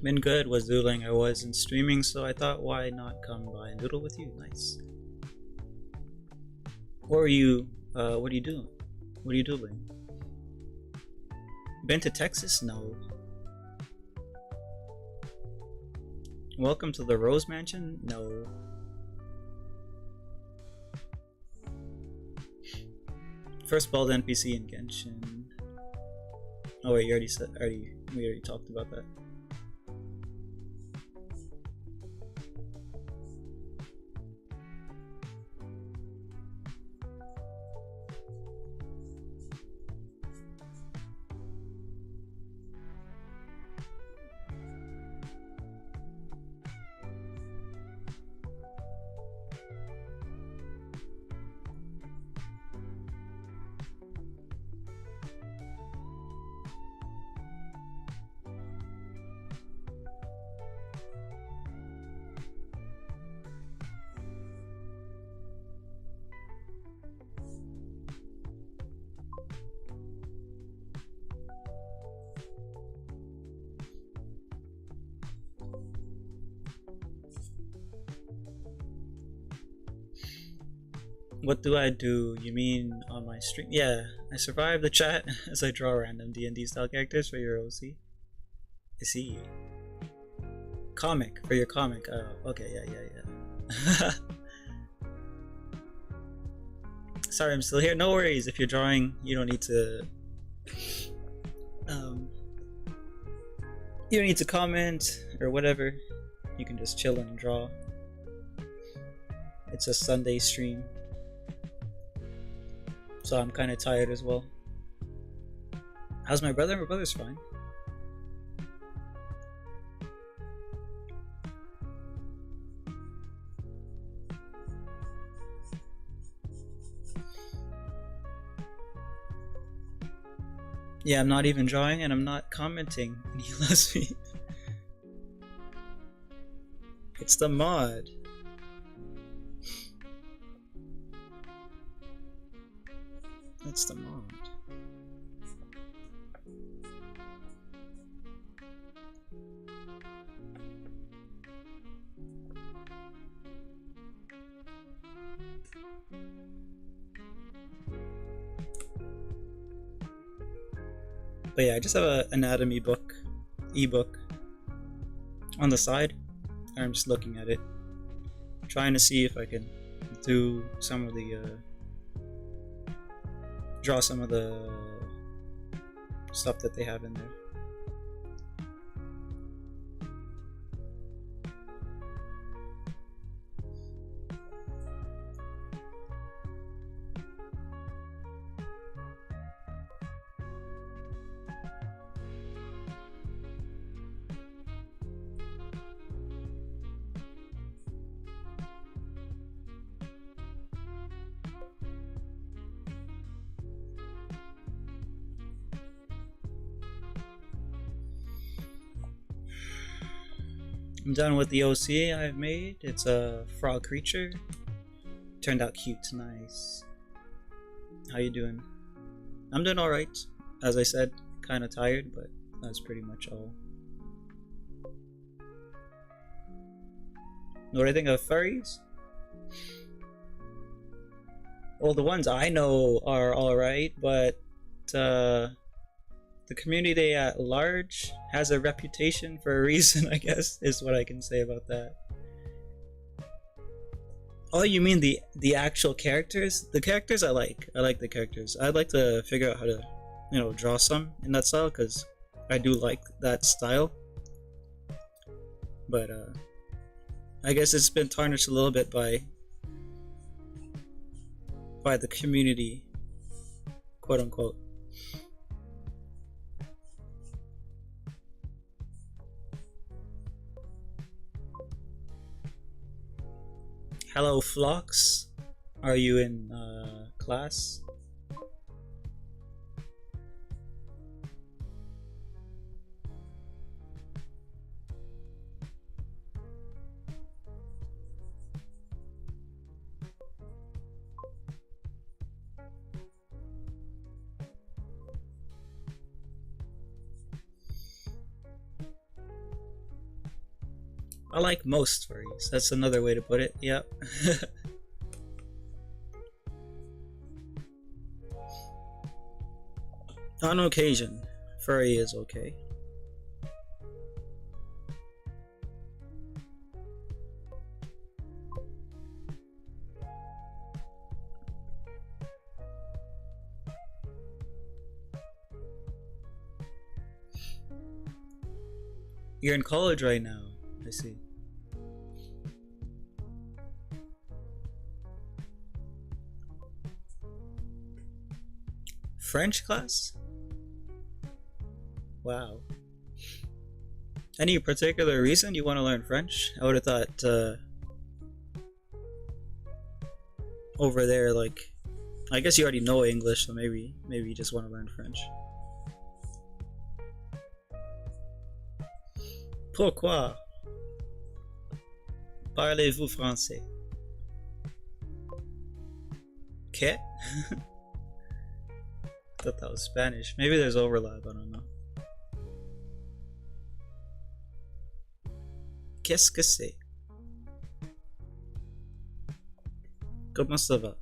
Been good, was doodling. I wasn't streaming, so I thought why not come by and doodle with you. Nice. Or are you, what are you doing? What are you doodling? Been to Texas? No. Welcome to the Rose Mansion? No. First bald NPC in Genshin. Oh wait, you already said, we already talked about that. What do I do? You mean on my stream? Yeah, I survive the chat as I draw random D&D style characters for your OC. I see. Comic, for your comic. Oh, okay, yeah. Sorry, I'm still here. No worries, if you're drawing, you don't need to... you don't need to comment or whatever. You can just chill and draw. It's a Sunday stream, so I'm kind of tired as well. How's my brother? My brother's fine. Yeah, I'm not even drawing and I'm not commenting. And he loves me. It's the mod. It's the mod. But yeah, I just have an anatomy book, ebook, on the side, and I'm just looking at it, trying to see if I can do some of the draw some of the stuff that they have in there. I'm done with the OC I've made. It's a frog creature. Turned out cute, nice. How you doing? I'm doing alright. As I said, kinda tired, but that's pretty much all. What do I think of furries? Well, the ones I know are alright, but the community at large has a reputation for a reason, I guess, is what I can say about that. Oh, you mean the actual characters? The characters I like. I like the characters. I'd like to figure out how to, draw some in that style, because I do like that style. But I guess it's been tarnished a little bit by the community, quote unquote. Hello, Phlox. Are you in class? I like most furries. That's another way to put it. Yep. On occasion, furry is okay. You're in college right now. I see. French class? Wow. Any particular reason you want to learn French? I would have thought over there, like, I guess you already know English, so maybe you just want to learn French. Pourquoi parlez-vous français? ¿Qué? Thought that was Spanish. Maybe there's overlap, I don't know. Qu'est-ce que c'est? Comment ça va?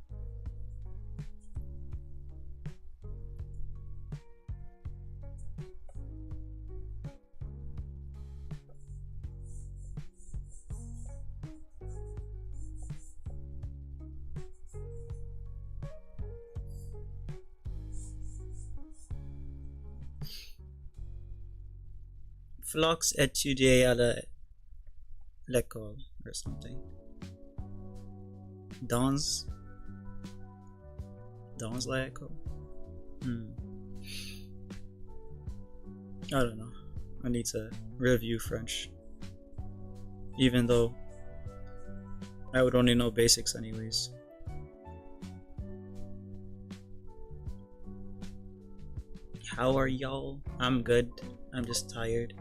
Phlox étudiait à l'école or something. Dans l'école? I don't know. I need to review French. Even though I would only know basics anyways. How are y'all? I'm good. I'm just tired.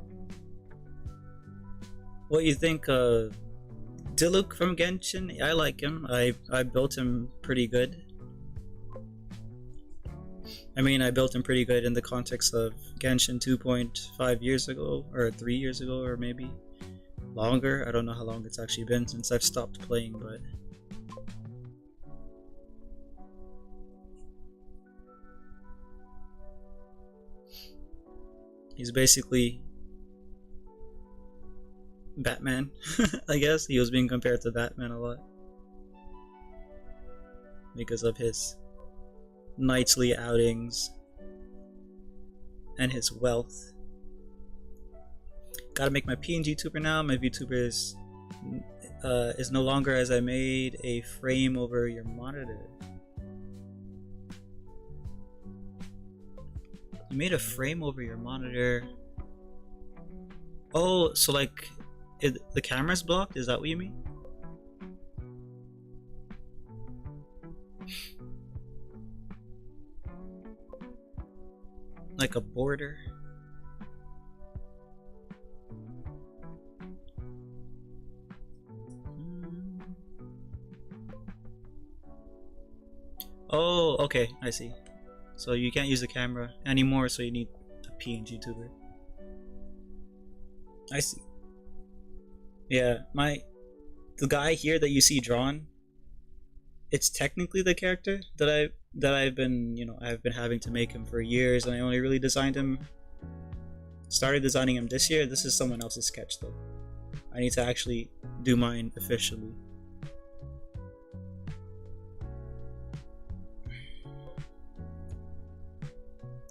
What you think of Diluc from Genshin? I like him. I built him pretty good. I mean, I built him pretty good in the context of Genshin 2.5 years ago, or 3 years ago, or maybe longer. I don't know how long it's actually been since I've stopped playing, but He's basically Batman. I guess he was being compared to Batman a lot because of his nightly outings and his wealth. Gotta make my PNG tuber now. My VTuber is no longer as I made a frame over your monitor. You made a frame over your monitor. Oh, so like the camera's blocked? Is that what you mean? Like a border? Oh, okay, I see. So you can't use the camera anymore, so you need a PNG tuber. I see. Yeah, the guy here that you see drawn, it's technically the character that I've been, I've been having to make him for years, and I only really started designing him this year. This is someone else's sketch though. I need to actually do mine officially.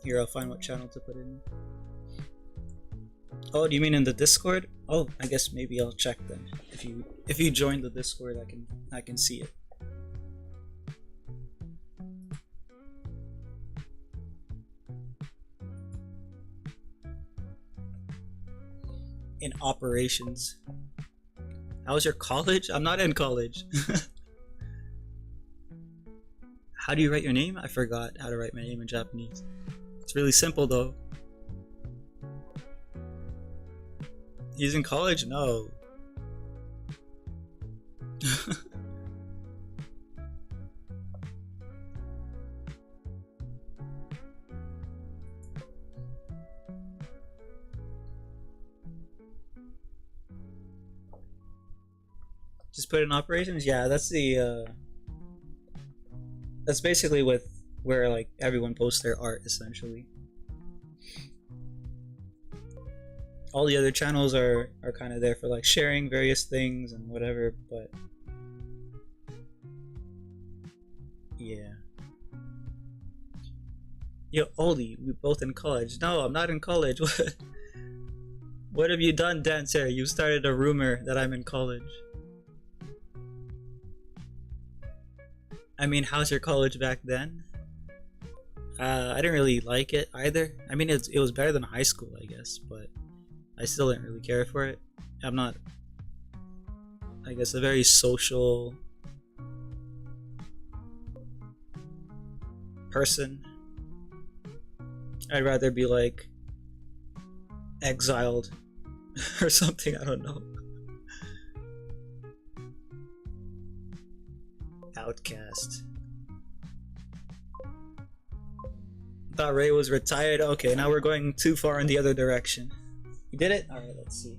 Here, I'll find what channel to put in. Oh, do you mean in the Discord? Oh, I guess maybe I'll check then. If you join the Discord, I can see it. In operations. How's your college? I'm not in college. How do you write your name? I forgot how to write my name in Japanese. It's really simple though. He's in college? No. Just put in operations? Yeah, that's the that's basically where like everyone posts their art essentially. All the other channels are kind of there for like sharing various things and whatever, but yeah. Yo, Oli, we both in college. No, I'm not in college. What have you done, Dancer? You started a rumor that I'm in college. I mean, how's your college back then? I didn't really like it either. I mean, it was better than high school, I guess, but I still didn't really care for it. I'm not, I guess, a very social person. I'd rather be like exiled or something, I don't know. Outcast. Thought Ray was retired. Okay, now we're going too far in the other direction. You did it? Alright, let's see.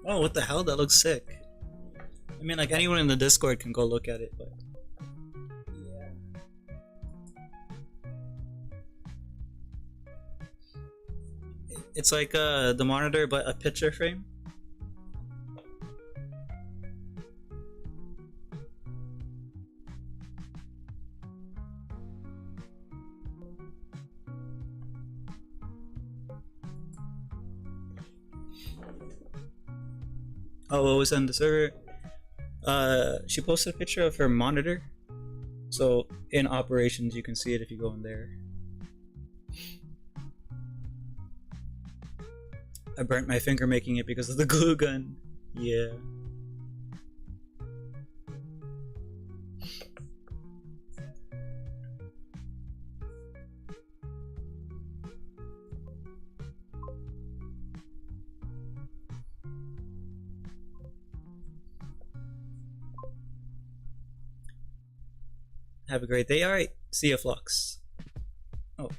Oh, what the hell? That looks sick. I mean, like, anyone in the Discord can go look at it, but yeah. It's like the monitor, but a picture frame. Oh, what was on the server? She posted a picture of her monitor. So in operations, you can see it if you go in there. I burnt my finger making it because of the glue gun. Yeah. Have a great day. Alright, see ya, Flux. Oh.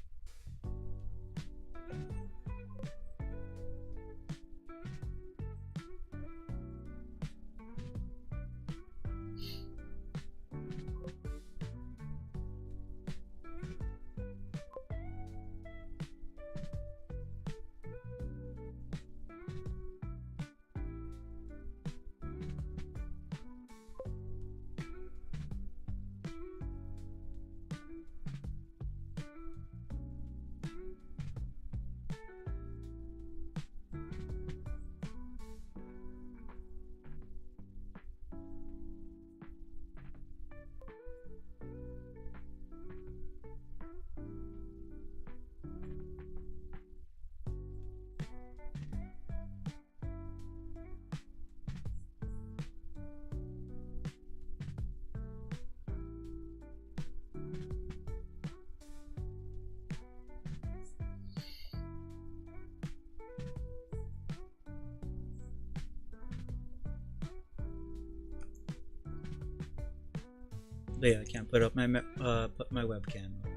But yeah, I can't put my webcam up.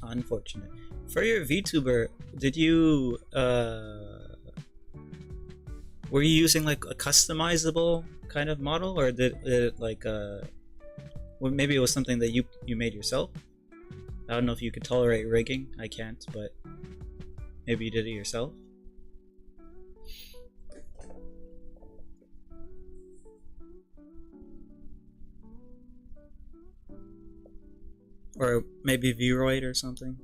Unfortunate. For your VTuber, did you were you using like a customizable kind of model, or did it like well, maybe it was something that you made yourself? I don't know if you could tolerate rigging. I can't, but maybe you did it yourself. Or maybe Vroid or something.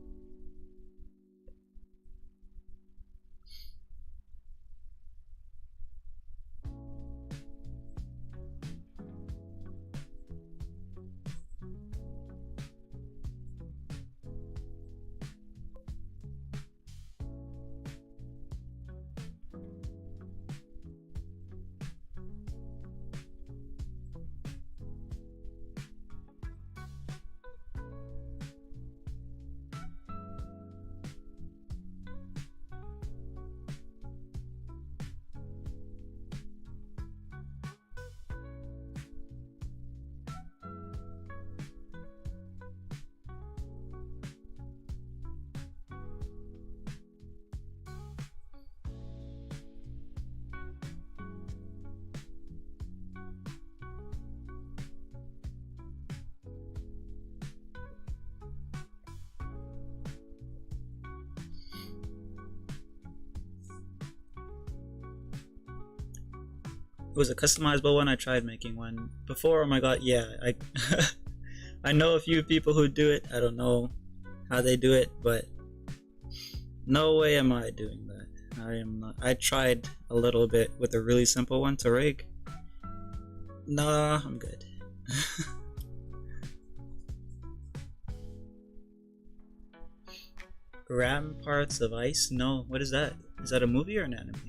It was a customizable one. I tried making one before. Oh my god, yeah. I I know a few people who do it. I don't know how they do it, but no way am I doing that. I am not. I tried a little bit with a really simple one to rig. Nah, I'm good. Ramparts of Ice? No, what is that? Is that a movie or an anime?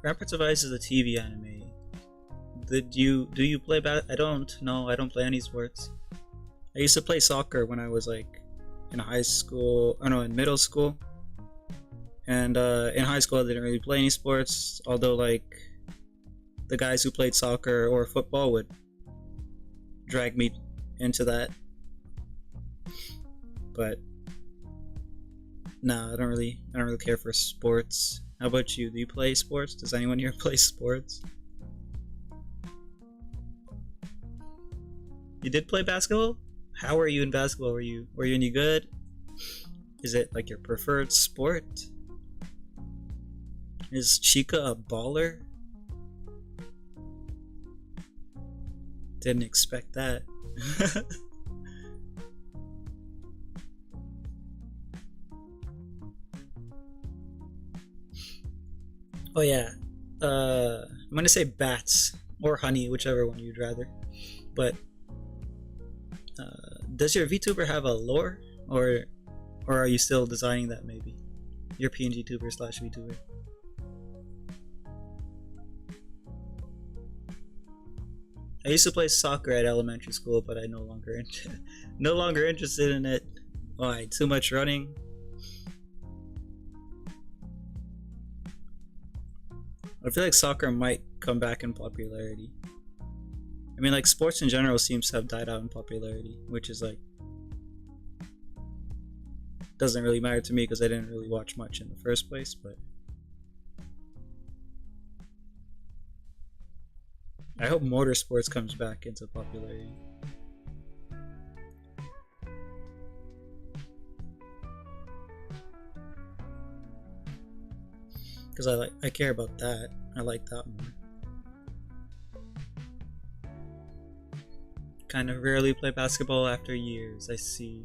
Ramparts of Ice is a TV anime. Do you play I don't. No, I don't play any sports. I used to play soccer when I was like in high school. Oh no, in middle school. And in high school, I didn't really play any sports. Although like the guys who played soccer or football would drag me into that. But nah, I don't really care for sports. How about you? Do you play sports? Does anyone here play sports? You did play basketball? How are you in basketball? Were you any good? Is it like your preferred sport? Is Chica a baller? Didn't expect that. Oh yeah. I'm gonna say bats or honey, whichever one you'd rather. But does your VTuber have a lore, or are you still designing that? Maybe your PNG tuber slash VTuber. I used to play soccer at elementary school, but I no longer interested in it. Why? Too much running. I feel like soccer might come back in popularity. I mean, like sports in general seems to have died out in popularity, which is like doesn't really matter to me because I didn't really watch much in the first place. But I hope motorsports comes back into popularity. Because I care about that. I like that more. kind of rarely play basketball after years. I see.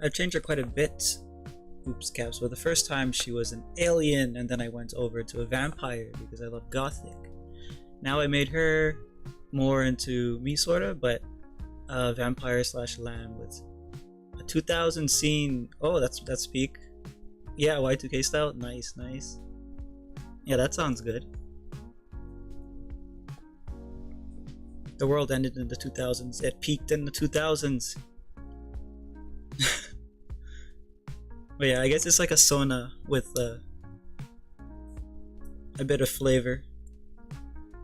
I've changed her quite a bit. Oops, caps. Well, the first time she was an alien, and then I went over to a vampire because I love gothic. Now I made her more into me, sorta, but vampire slash lamb with a 2000 scene. Oh, that's peak. Yeah, Y2K style. Nice, nice. Yeah, that sounds good. The world ended in the 2000s. It peaked in the 2000s. But yeah, I guess it's like a Sona with a bit of flavor.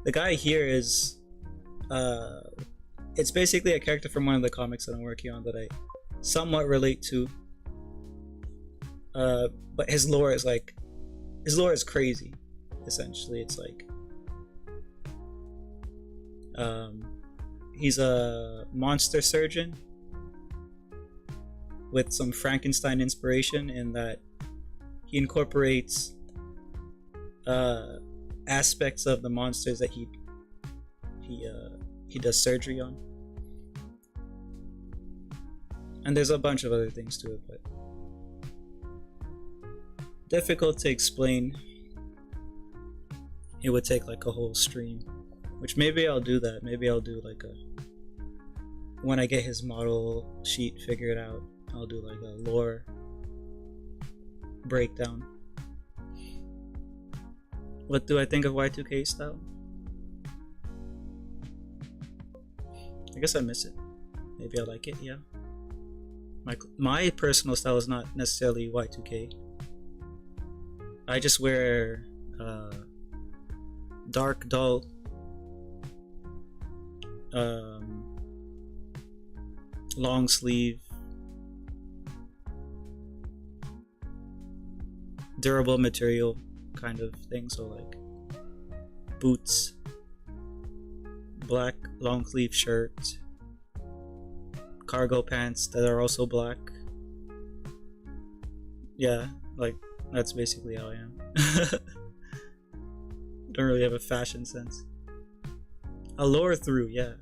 The guy here is, it's basically a character from one of the comics that I'm working on that I somewhat relate to. But his lore is crazy. Essentially, it's like, he's a monster surgeon with some Frankenstein inspiration in that he incorporates aspects of the monsters that he does surgery on, and there's a bunch of other things to it, but difficult to explain. It would take like a whole stream, which maybe I'll do that. Maybe I'll do like when I get his model sheet figured out, I'll do like a lore breakdown. What do I think of Y2K style? I guess I miss it. Maybe I like it, yeah. My personal style is not necessarily Y2K. I just wear dark, dull, long sleeve, durable material kind of thing. So like boots, black long sleeve shirt, cargo pants that are also black. Yeah, like that's basically how I am. Don't really have a fashion sense. I'll lore through, yeah.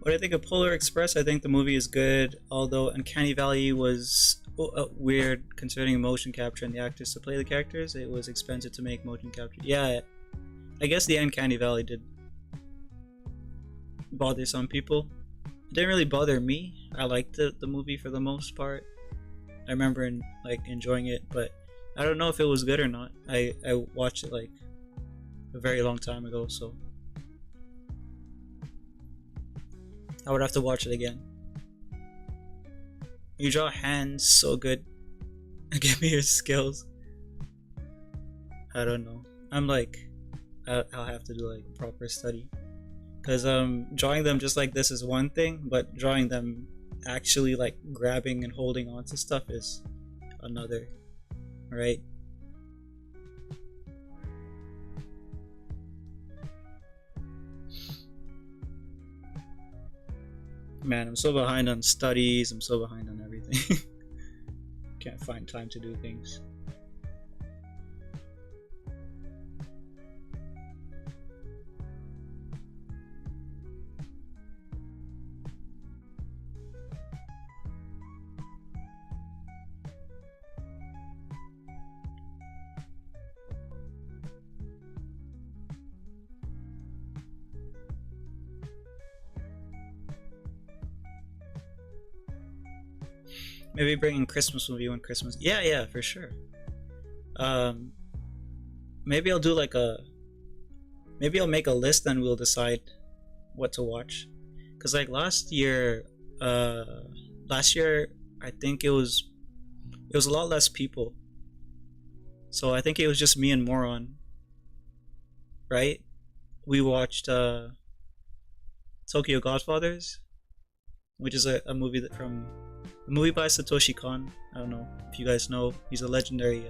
What I think of Polar Express, I think the movie is good, although Uncanny Valley was weird considering motion capture and the actors to play the characters. It was expensive to make motion capture. Yeah, I guess the Uncanny Valley did bother some people. It didn't really bother me. I liked the movie for the most part. I remember enjoying it, but I don't know if it was good or not. I watched it like a very long time ago, so I would have to watch it again. You draw hands so good. Give me your skills. I don't know. I'm like, I'll have to do like proper study, because drawing them just like this is one thing, but drawing them actually like grabbing and holding on to stuff is another, right? Man, I'm so behind on studies, I'm so behind on everything. Can't find time to do things. Maybe bringing Christmas movie when Christmas. Yeah, for sure. Um, maybe I'll do like a. Maybe I'll make a list and we'll decide what to watch. Cause like last year I think it was a lot less people. So I think it was just me and Moron, right? We watched Tokyo Godfathers, which is a movie a movie by Satoshi Kon. I don't know if you guys know. He's a legendary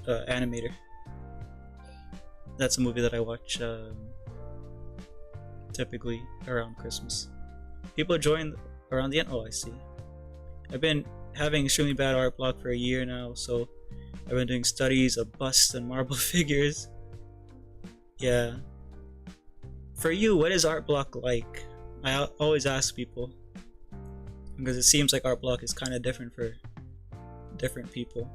animator. That's a movie that I watch typically around Christmas. People join around the end. Oh, I see. I've been having extremely bad art block for a year now, so I've been doing studies of busts and marble figures. Yeah. For you, what is art block like? I always ask people, because it seems like art block is kind of different for different people.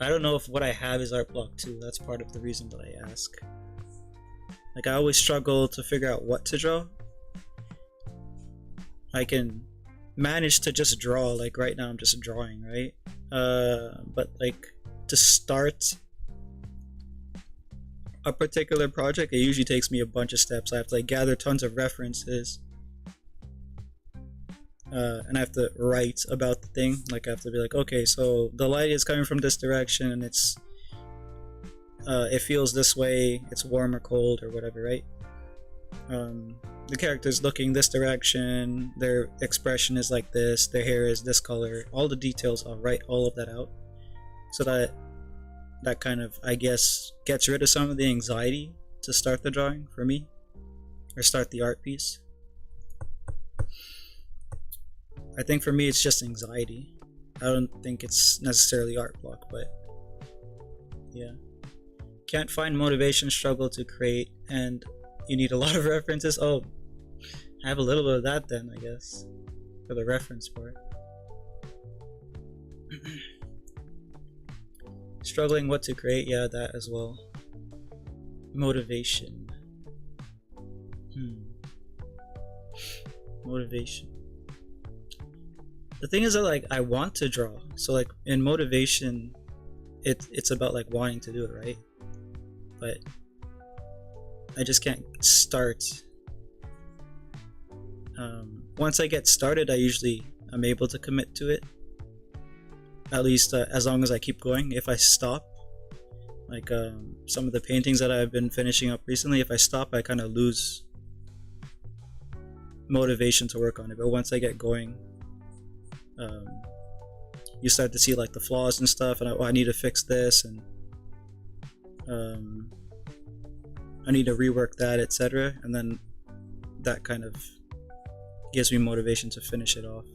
I don't know if what I have is art block too. That's part of the reason that I ask. Like, I always struggle to figure out what to draw. I can manage to just draw, like right now I'm just drawing, right? But like to start a particular project, it usually takes me a bunch of steps. I have to like gather tons of references, and I have to write about the thing. Like, I have to be like, okay, so the light is coming from this direction and it feels this way, it's warm or cold or whatever, right? The character's looking this direction, their expression is like this, their hair is this color, all the details. I'll write all of that out, so that kind of, I guess, gets rid of some of the anxiety to start the drawing for me, or start the art piece. I think for me it's just anxiety. I don't think it's necessarily art block, but yeah. Can't find motivation, struggle to create, and you need a lot of references. Oh, I have a little bit of that then, I guess, for the reference part. Struggling what to create, yeah, that as well. Motivation. Motivation. The thing is that, like, I want to draw, so like in motivation, it's about like wanting to do it, right? But I just can't start. Once I get started, I'm able to commit to it. At least as long as I keep going. If I stop, like some of the paintings that I've been finishing up recently, if I stop, I kind of lose motivation to work on it. But once I get going, you start to see like the flaws and stuff, and I need to fix this, and I need to rework that, etc. And then that kind of gives me motivation to finish it off.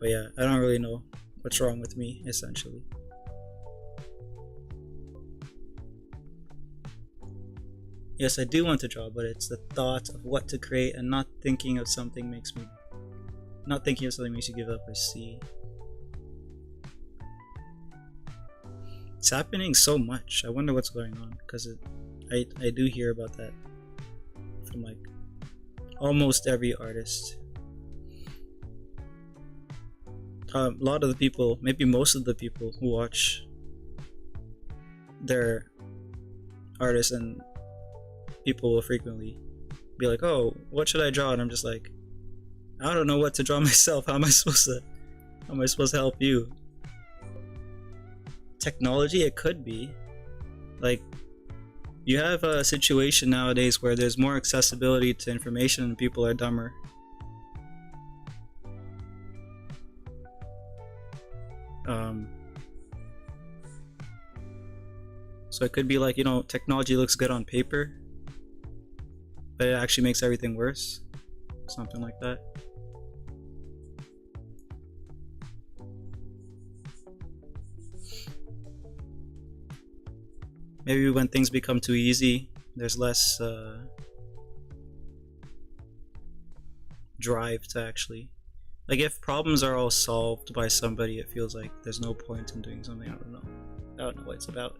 But yeah, I don't really know what's wrong with me, essentially. Yes, I do want to draw, but it's the thought of what to create and not thinking of something makes you give up, I see. It's happening so much. I wonder what's going on, because I do hear about that from like almost every artist. A lot of the people, maybe most of the people who watch their artists, and people will frequently be like, "Oh, what should I draw?" And I'm just like, I don't know what to draw myself. How am I supposed to help you? Technology, it could be. Like, you have a situation nowadays where there's more accessibility to information and people are dumber. So it could be like, technology looks good on paper, but it actually makes everything worse. Something like that. Maybe when things become too easy, there's less drive to actually... Like, if problems are all solved by somebody, it feels like there's no point in doing something. I don't know what it's about.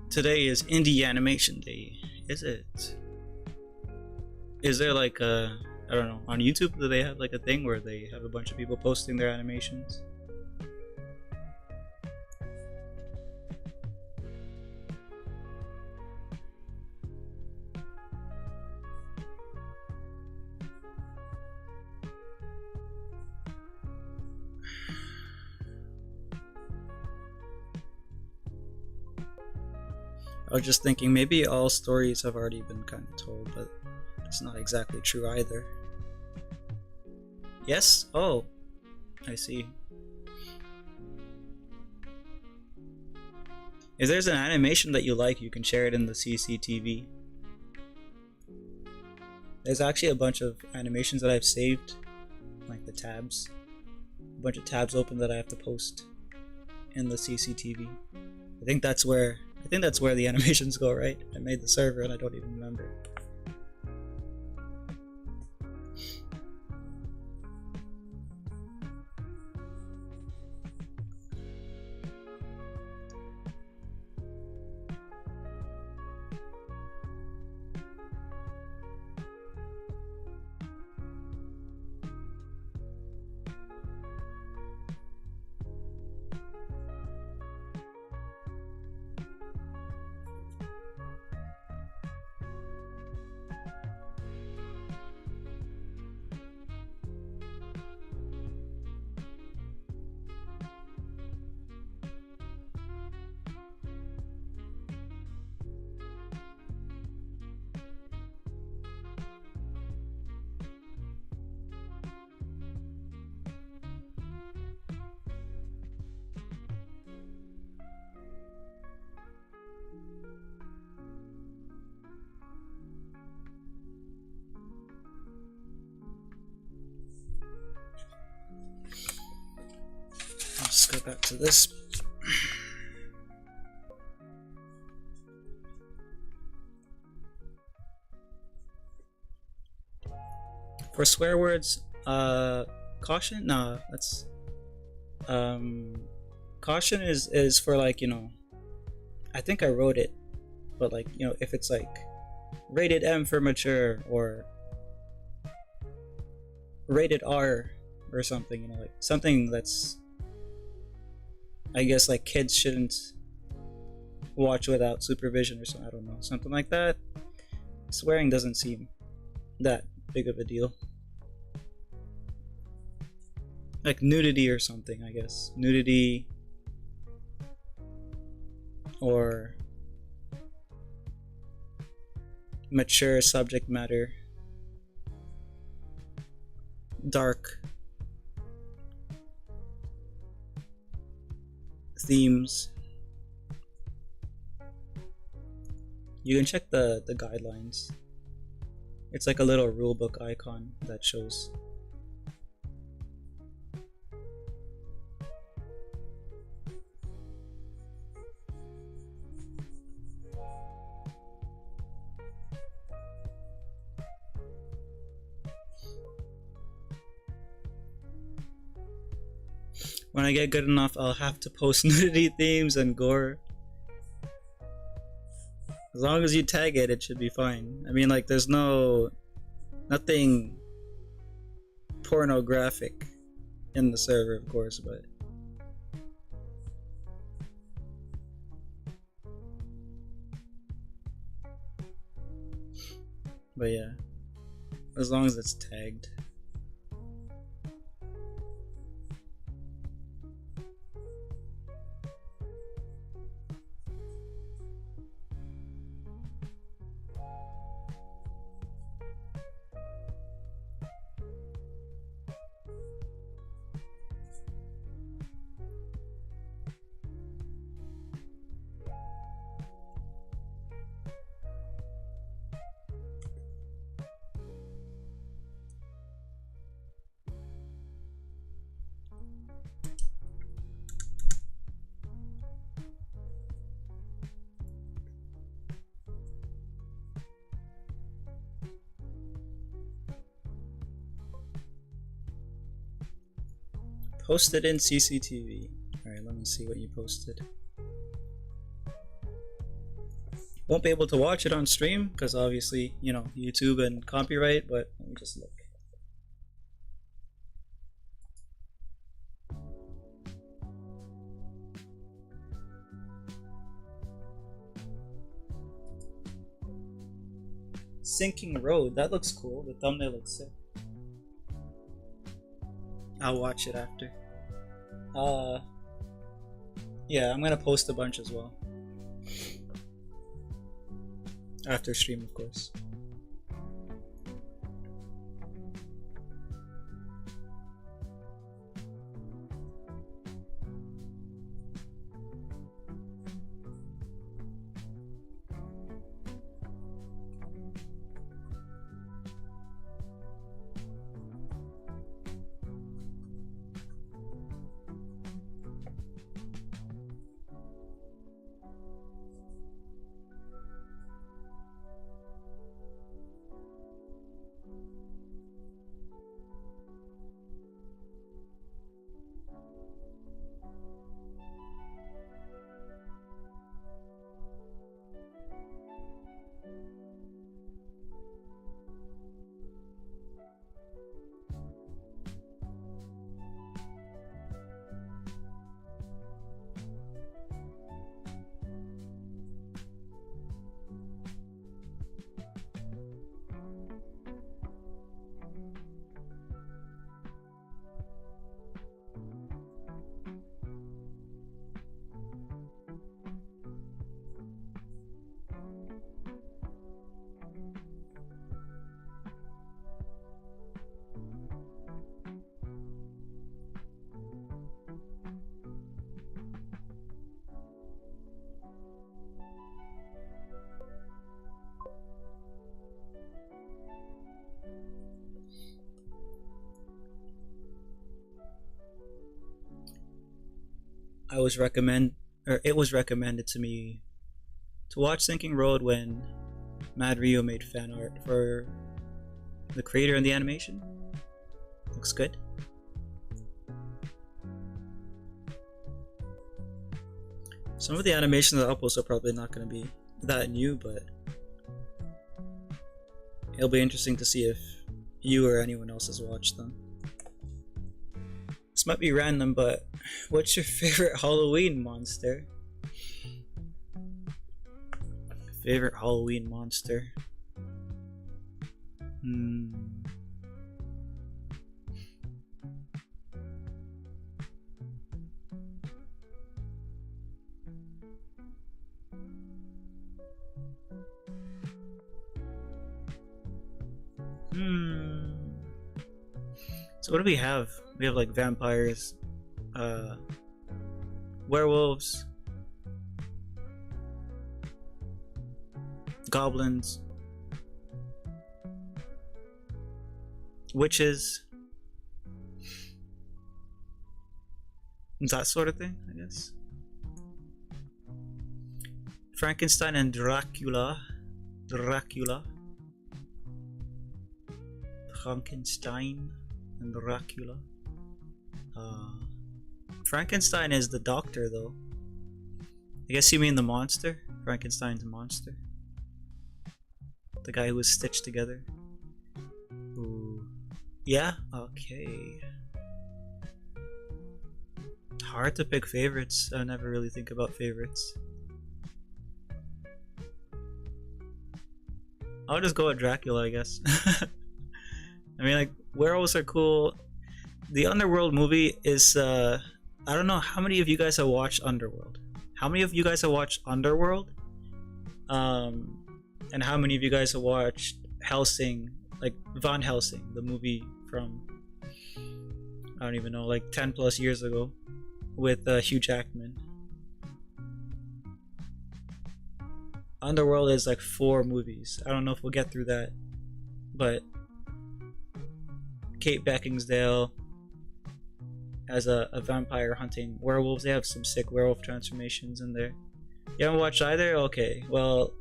Today is Indie Animation Day. Is it? Is there like I don't know, on YouTube, do they have like a thing where they have a bunch of people posting their animations? I was just thinking maybe all stories have already been kind of told, but it's not exactly true either. Yes? Oh, I see. If there's an animation that you like, you can share it in the CCTV. There's actually a bunch of animations that I've saved, like the tabs. A bunch of tabs open that I have to post in the CCTV. I think that's where the animations go, right? I made the server and I don't even remember. Let's go back to this. For swear words, caution? No, that's caution is for like, I think I wrote it, but like, if it's like rated M for mature or rated R or something, like something that's, I guess, like kids shouldn't watch without supervision or something. I don't know, something like that. Swearing doesn't seem that big of a deal. Like nudity or something, I guess. Nudity or mature subject matter. Dark themes. You can check the guidelines. It's like a little rulebook icon that shows. When I get good enough, I'll have to post nudity themes and gore. As long as you tag it, it should be fine. I mean, like, there's nothing pornographic in the server, of course, but yeah, as long as it's tagged. Posted in CCTV. Alright, let me see what you posted. Won't be able to watch it on stream because obviously, you know, YouTube and copyright, but let me just look. Sinking Road, that looks cool. The thumbnail looks sick. I'll watch it after. Yeah, I'm gonna post a bunch as well. After stream, of course. It was recommended to me to watch Sinking Road when Mad Rio made fan art for the creator and the animation. Looks good. Some of the animations that I'll post are probably not going to be that new, but it'll be interesting to see if you or anyone else has watched them. This might be random, but what's your favorite Halloween monster? Favorite Halloween monster? So what do we have? We have like vampires, werewolves, goblins, witches, that sort of thing, I guess. Frankenstein and Dracula. Frankenstein and Dracula. Frankenstein is the doctor, though. I guess you mean the monster? Frankenstein's monster. The guy who was stitched together. Ooh. Yeah? Okay. Hard to pick favorites. I never really think about favorites. I'll just go with Dracula, I guess. I mean, like, werewolves are cool. The Underworld movie is, I don't know, how many of you guys have watched Underworld? How many of you guys have watched Underworld? And how many of you guys have watched Helsing, like Van Helsing, the movie from, I don't even know, like 10 plus years ago with Hugh Jackman? Underworld is like 4 movies. I don't know if we'll get through that, but Kate Beckinsale as a vampire hunting werewolves. They have some sick werewolf transformations in there. You haven't watched either? Okay, well,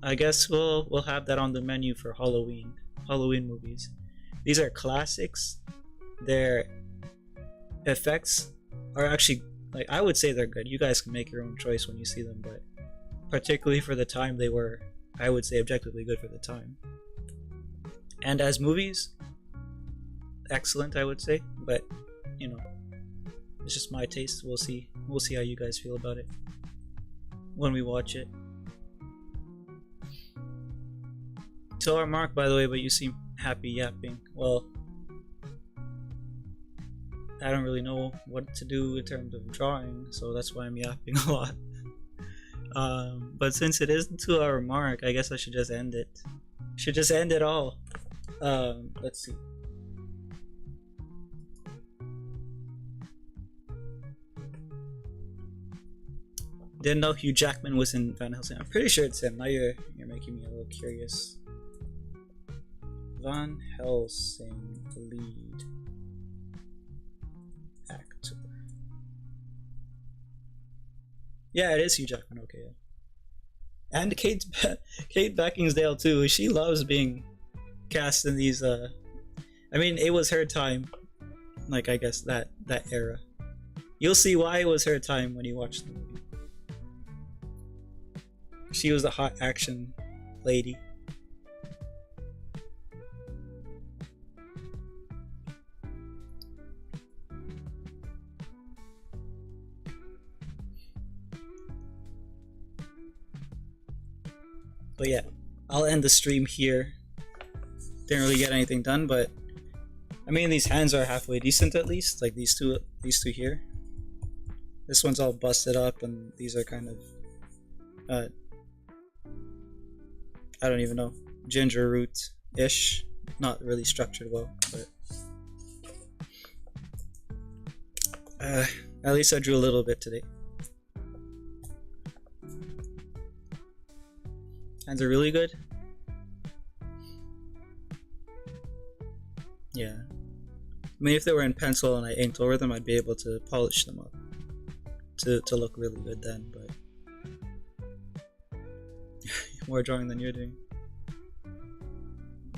I guess we'll have that on the menu for Halloween movies. These are classics. Their effects are actually, like, I would say they're good. You guys can make your own choice when you see them, but particularly for the time, they were, I would say, objectively good for the time. And as movies, excellent, I would say, but you know, it's just my taste. We'll see how you guys feel about it when we watch it. Till our mark, by the way, but you seem happy yapping. Well, I don't really know what to do in terms of drawing, so that's why I'm yapping a lot. But since it is the 2-hour mark, I guess I should just end it. Should just end it all. Let's see. Didn't know Hugh Jackman was in Van Helsing. I'm pretty sure it's him. Now you're making me a little curious. Van Helsing lead actor. Yeah, it is Hugh Jackman. Okay. Yeah. And Kate Beckinsale too. She loves being cast in these. I mean, it was her time. Like, I guess that era. You'll see why it was her time when you watch the movie. She was a hot action lady. But yeah, I'll end the stream here. Didn't really get anything done, but I mean, these hands are halfway decent at least. Like these two here. This one's all busted up, and these are kind of I don't even know, ginger root-ish. Not really structured well, but at least I drew a little bit today. Hands are really good. Yeah. I mean, if they were in pencil and I inked over them, I'd be able to polish them up to look really good then, but more drawing than you're doing.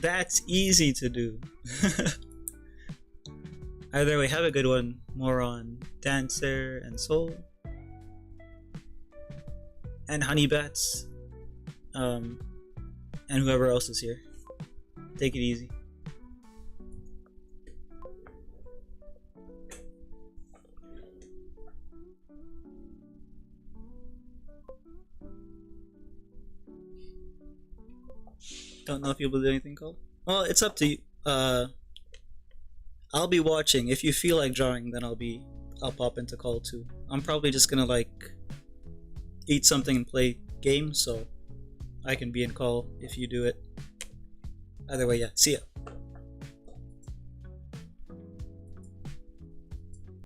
That's easy to do. Either way, have a good one. More on Dancer and Soul and Honey Bats, and whoever else is here. Take it easy. Don't know if you'll do anything cool. Well, it's up to you. I'll be watching. If you feel like drawing, then I'll pop into call too. I'm probably just gonna like eat something and play games, so I can be in call if you do it. Either way, yeah. See ya.